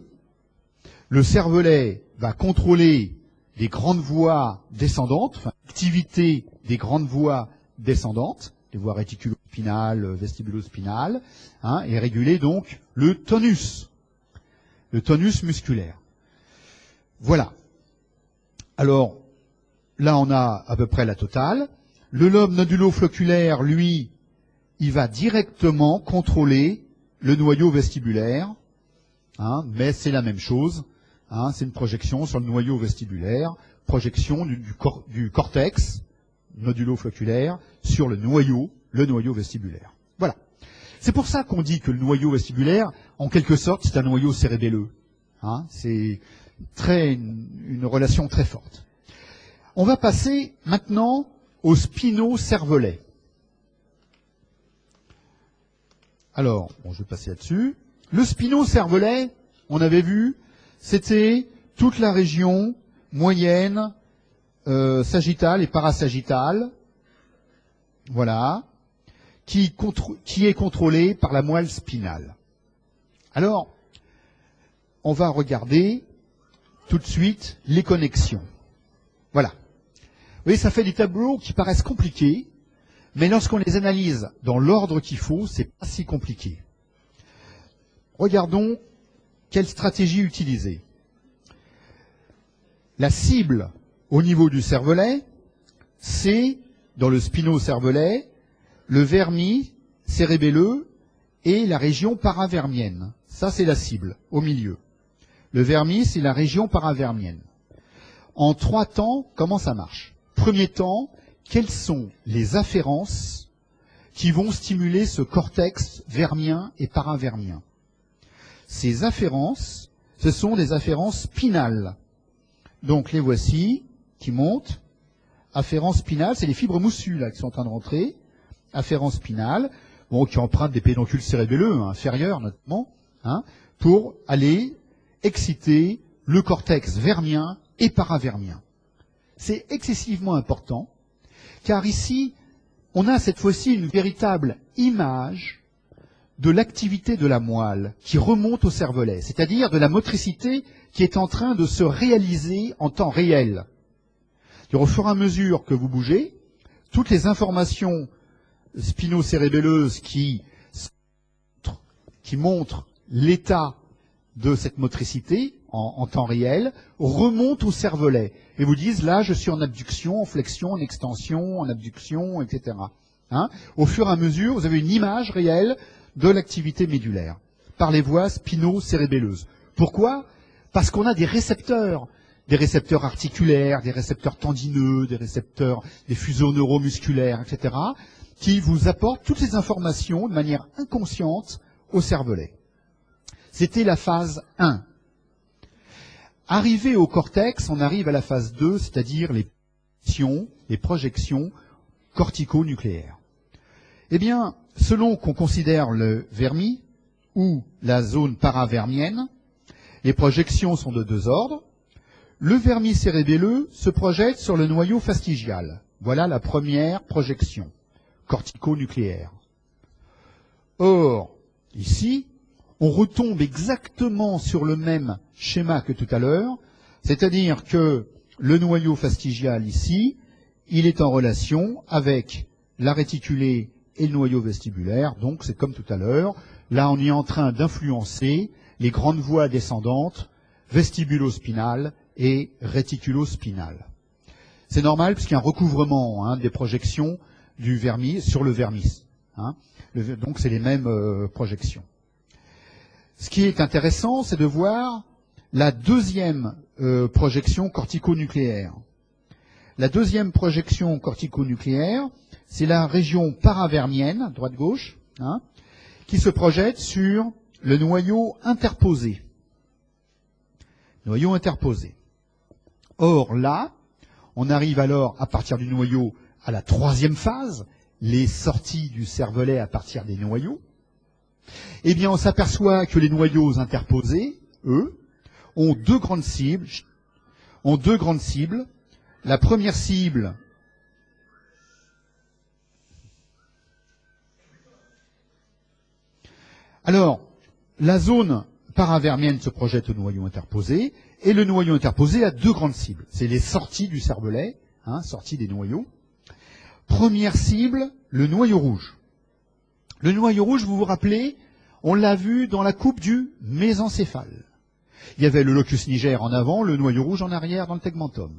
le cervelet va contrôler les grandes voies descendantes, enfin l'activité des grandes voies descendantes, les voies réticulo-spinales, vestibulo-spinales, hein, et réguler donc le tonus musculaire. Voilà. Alors, là on a à peu près la totale. Le lobe nodulo-flocculaire, lui, il va directement contrôler le noyau vestibulaire, hein, mais c'est la même chose, hein, c'est une projection sur le noyau vestibulaire, projection du cortex nodulo-flocculaire sur le noyau vestibulaire. Voilà. C'est pour ça qu'on dit que le noyau vestibulaire, en quelque sorte, c'est un noyau cérébelleux. Hein, c'est une relation très forte. On va passer maintenant au spino-cervelet. Alors, bon, je vais passer là-dessus. Le spino-cervelet, on avait vu, c'était toute la région moyenne, sagittale et parasagittale, voilà, qui est contrôlée par la moelle spinale. Alors, on va regarder tout de suite les connexions. Voilà. Vous voyez, ça fait des tableaux qui paraissent compliqués, mais lorsqu'on les analyse dans l'ordre qu'il faut, c'est pas si compliqué. Regardons quelle stratégie utiliser. La cible au niveau du cervelet, c'est, dans le spino-cervelet, le vermis cérébelleux et la région paravermienne. Ça, c'est la cible, au milieu. Le vermis, c'est la région paravermienne. En 3 temps, comment ça marche? Premier temps, quelles sont les afférences qui vont stimuler ce cortex vermien et paravermien? Ces afférences, ce sont des afférences spinales. Donc les voici, qui montent. Afférence spinale, c'est les fibres moussues là, qui sont en train de rentrer. Afférence spinale, bon, qui empruntent des pédoncules cérébelleux, hein, inférieurs notamment, hein, pour aller exciter le cortex vermien et paravermien. C'est excessivement important, car ici, on a cette fois-ci une véritable image de l'activité de la moelle qui remonte au cervelet, c'est-à-dire de la motricité qui est en train de se réaliser en temps réel. Au fur et à mesure que vous bougez, toutes les informations spino-cérébelleuses qui montrent l'état de cette motricité en temps réel remontent au cervelet et vous disent là je suis en abduction, en flexion, en extension, en abduction, etc. Hein, au fur et à mesure, vous avez une image réelle de l'activité médulaire par les voies spino-cérébelleuses. Pourquoi? Parce qu'on a des récepteurs articulaires, des récepteurs tendineux, des fuseaux neuromusculaires, etc., qui vous apportent toutes ces informations de manière inconsciente au cervelet. C'était la phase 1. Arrivé au cortex, on arrive à la phase 2, c'est-à-dire les projections cortico-nucléaires. Eh bien, selon qu'on considère le vermis ou la zone paravermienne, les projections sont de 2 ordres. Le vermis cérébelleux se projette sur le noyau fastigial. Voilà la première projection cortico-nucléaire. Or, ici, on retombe exactement sur le même schéma que tout à l'heure, c'est-à-dire que le noyau fastigial ici, il est en relation avec la réticulée et le noyau vestibulaire, donc c'est comme tout à l'heure. Là, on est en train d'influencer les grandes voies descendantes, vestibulo-spinales et réticulo-spinales. C'est normal puisqu'il y a un recouvrement des projections du vermis sur le vermis. Donc c'est les mêmes projections. Ce qui est intéressant, c'est de voir la deuxième projection cortico-nucléaire. La deuxième projection cortico-nucléaire, c'est la région paravermienne, droite-gauche, qui se projette sur le noyau interposé. Noyau interposé. Or là, on arrive alors à partir du noyau à la troisième phase, les sorties du cervelet à partir des noyaux. Eh bien, on s'aperçoit que les noyaux interposés, eux, ont deux grandes cibles. La première cible, alors, la zone paravermienne se projette au noyau interposé, et le noyau interposé a deux grandes cibles. C'est les sorties du cervelet, sorties des noyaux. Première cible, le noyau rouge. Le noyau rouge, vous vous rappelez, on l'a vu dans la coupe du mésencéphale. Il y avait le locus niger en avant, le noyau rouge en arrière dans le tegmentum.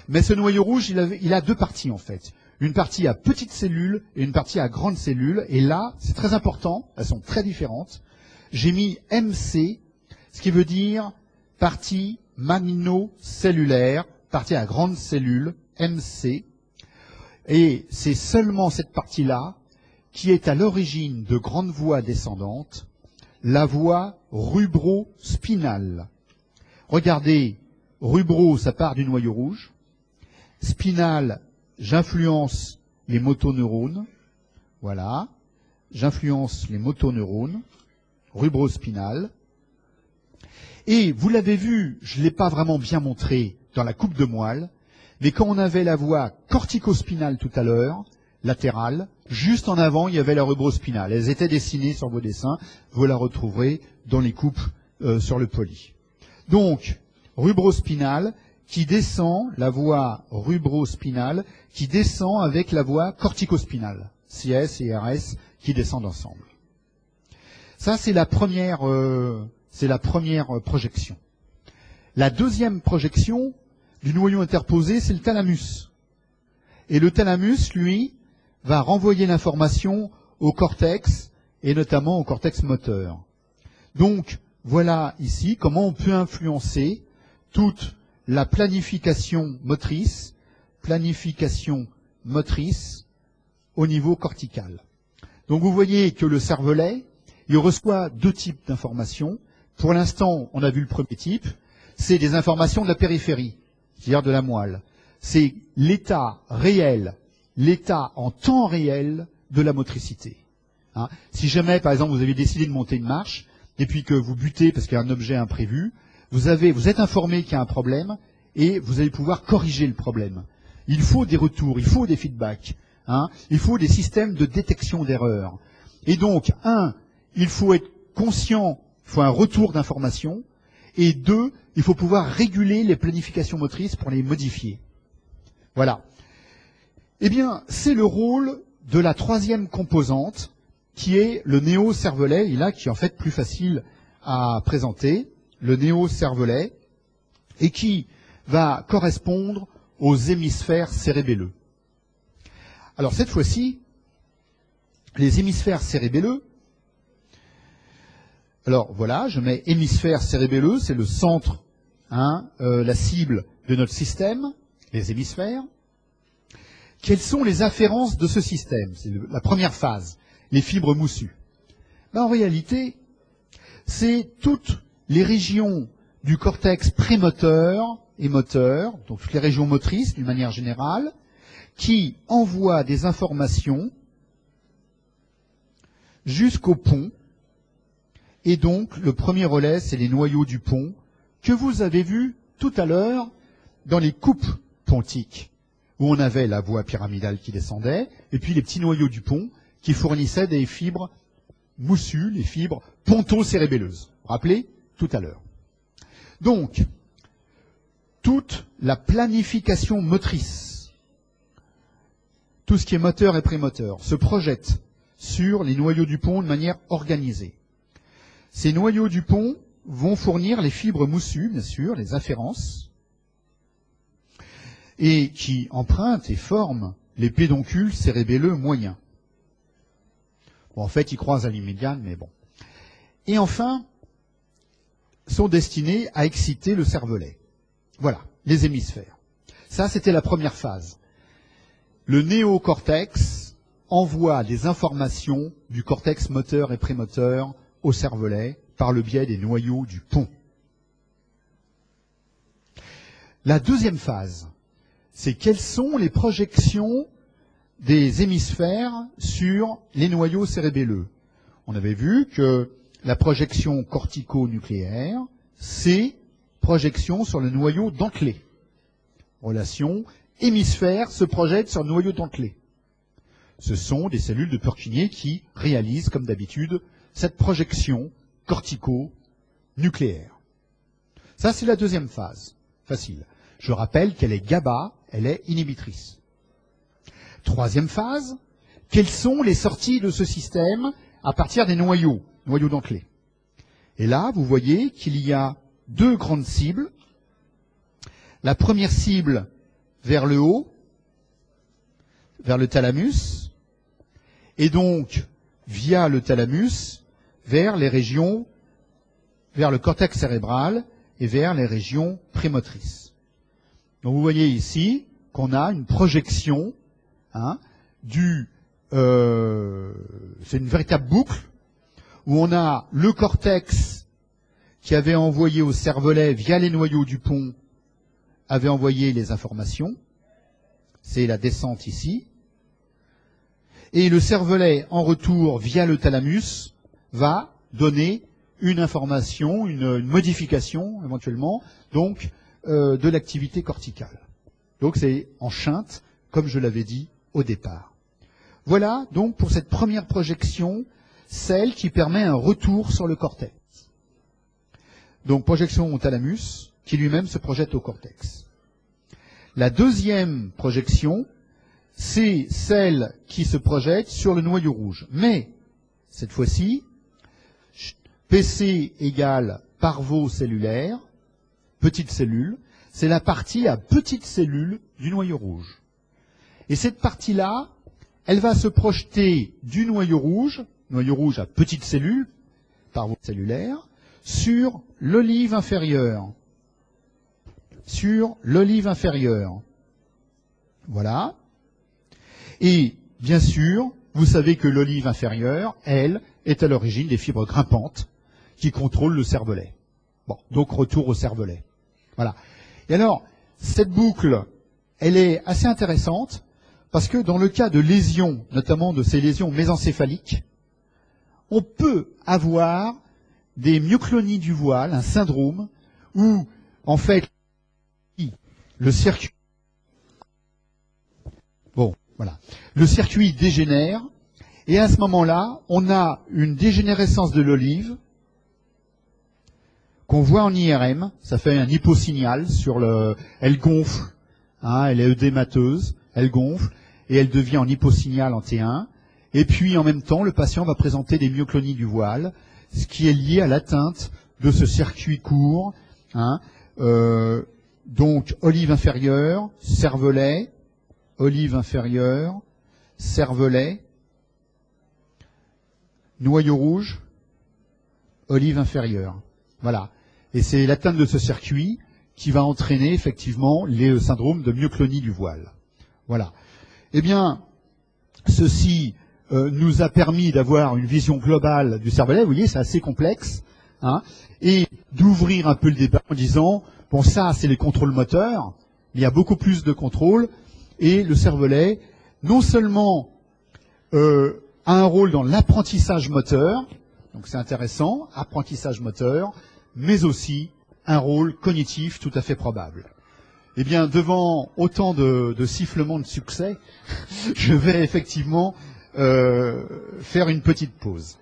Mais ce noyau rouge, il a deux parties en fait. Une partie à petites cellules et une partie à grandes cellules. Et là, c'est très important, elles sont très différentes. J'ai mis MC, ce qui veut dire partie magnocellulaire, partie à grandes cellules, MC. Et c'est seulement cette partie-là qui est à l'origine de grandes voies descendantes, la voie rubro-spinale. Regardez, rubro, ça part du noyau rouge. Spinal, j'influence les motoneurones. Voilà. J'influence les motoneurones. Rubro-spinal. Et vous l'avez vu, je ne l'ai pas vraiment bien montré dans la coupe de moelle, mais quand on avait la voie corticospinale tout à l'heure, latérale, juste en avant, il y avait la rubrospinale. Elles étaient dessinées sur vos dessins. Vous la retrouverez dans les coupes sur le poly. Donc, rubrospinale qui descend, la voie rubrospinale qui descend avec la voie corticospinale. CS et RS qui descendent ensemble. Ça, c'est la première projection. La deuxième projection du noyau interposé, c'est le thalamus. Et le thalamus, lui, va renvoyer l'information au cortex, et notamment au cortex moteur. Donc, voilà ici comment on peut influencer toute la planification motrice au niveau cortical. Donc vous voyez que le cervelet, il reçoit deux types d'informations. Pour l'instant, on a vu le premier type, c'est des informations de la périphérie, c'est-à-dire de la moelle. C'est l'état réel, l'état en temps réel de la motricité. Si jamais, par exemple, vous avez décidé de monter une marche, et puis que vous butez parce qu'il y a un objet imprévu, vous êtes informé qu'il y a un problème, et vous allez pouvoir corriger le problème. Il faut des retours, il faut des feedbacks, il faut des systèmes de détection d'erreurs. Et donc, il faut être conscient, il faut un retour d'information, et deux, il faut pouvoir réguler les planifications motrices pour les modifier. Voilà. Eh bien, c'est le rôle de la troisième composante, qui est le néocervelet, et là, qui est en fait plus facile à présenter, le néocervelet, et qui va correspondre aux hémisphères cérébelleux. Alors, cette fois-ci, les hémisphères cérébelleux, alors voilà, je mets hémisphère cérébelleux, c'est le centre, la cible de notre système, les hémisphères. Quelles sont les afférences de ce système? C'est la première phase, les fibres moussues. En réalité, c'est toutes les régions du cortex prémoteur et moteur, donc toutes les régions motrices d'une manière générale, qui envoient des informations jusqu'au pont. Et donc, le premier relais, c'est les noyaux du pont, que vous avez vus tout à l'heure dans les coupes pontiques, où on avait la voie pyramidale qui descendait, et puis les petits noyaux du pont qui fournissaient des fibres moussues, les fibres ponto-cérébelleuses. Vous vous rappelez tout à l'heure. Donc, toute la planification motrice, tout ce qui est moteur et prémoteur, se projette sur les noyaux du pont de manière organisée. Ces noyaux du pont vont fournir les fibres moussues, bien sûr, les afférences, et qui empruntent et forment les pédoncules cérébelleux moyens. Bon, en fait, ils croisent à l'immédiane, mais bon. Et enfin, sont destinés à exciter le cervelet. Voilà, les hémisphères. Ça, c'était la première phase. Le néocortex envoie des informations du cortex moteur et prémoteur au cervelet par le biais des noyaux du pont. La deuxième phase, c'est quelles sont les projections des hémisphères sur les noyaux cérébelleux. On avait vu que la projection cortico-nucléaire, c'est projection sur le noyau dentelé. Relation hémisphère se projette sur le noyau dentelé. Ce sont des cellules de Purkinje qui réalisent, comme d'habitude, cette projection cortico-nucléaire. Ça, c'est la deuxième phase. Facile. Je rappelle qu'elle est GABA, elle est inhibitrice. Troisième phase, quelles sont les sorties de ce système à partir des noyaux dentelés. Et là, vous voyez qu'il y a deux grandes cibles. La première cible vers le haut, vers le thalamus, et donc, via le thalamus, vers les régions, vers le cortex cérébral et vers les régions prémotrices. Donc vous voyez ici qu'on a une projection c'est une véritable boucle où on a le cortex qui avait envoyé au cervelet via les noyaux du pont, avait envoyé les informations. C'est la descente ici. Et le cervelet, en retour, via le thalamus, va donner une information, une modification, éventuellement, donc, de l'activité corticale. Donc c'est en shunt, comme je l'avais dit au départ. Voilà, donc, pour cette première projection, celle qui permet un retour sur le cortex. Donc, projection au thalamus, qui lui-même se projette au cortex. La deuxième projection, c'est celle qui se projette sur le noyau rouge. Mais, cette fois-ci, PC égale parvocellulaire, petite cellule, c'est la partie à petite cellule du noyau rouge. Et cette partie-là, elle va se projeter du noyau rouge à petite cellule, parvocellulaire, sur l'olive inférieure. Voilà. Et, bien sûr, vous savez que l'olive inférieure, elle, est à l'origine des fibres grimpantes qui contrôlent le cervelet. Bon, donc retour au cervelet. Voilà. Et alors, cette boucle, elle est assez intéressante parce que dans le cas de lésions, notamment de ces lésions mésencéphaliques, on peut avoir des myoclonies du voile, un syndrome, où, en fait, le circuit dégénère, et à ce moment-là, on a une dégénérescence de l'olive, qu'on voit en IRM, ça fait un hyposignal sur le... Elle gonfle, elle est œdémateuse, elle gonfle, et elle devient en hyposignal en T1, et puis en même temps, le patient va présenter des myoclonies du voile, ce qui est lié à l'atteinte de ce circuit court, donc olive inférieure, cervelet, olive inférieure, cervelet, noyau rouge, olive inférieure. Voilà. Et c'est l'atteinte de ce circuit qui va entraîner effectivement les syndromes de myoclonie du voile. Voilà. Eh bien, ceci nous a permis d'avoir une vision globale du cervelet. Vous voyez, c'est assez complexe, et d'ouvrir un peu le débat en disant, bon, ça, c'est les contrôles moteurs, il y a beaucoup plus de contrôles, et le cervelet, non seulement a un rôle dans l'apprentissage moteur, donc c'est intéressant, apprentissage moteur, mais aussi un rôle cognitif tout à fait probable. Eh bien, devant autant de sifflements de succès, je vais effectivement faire une petite pause.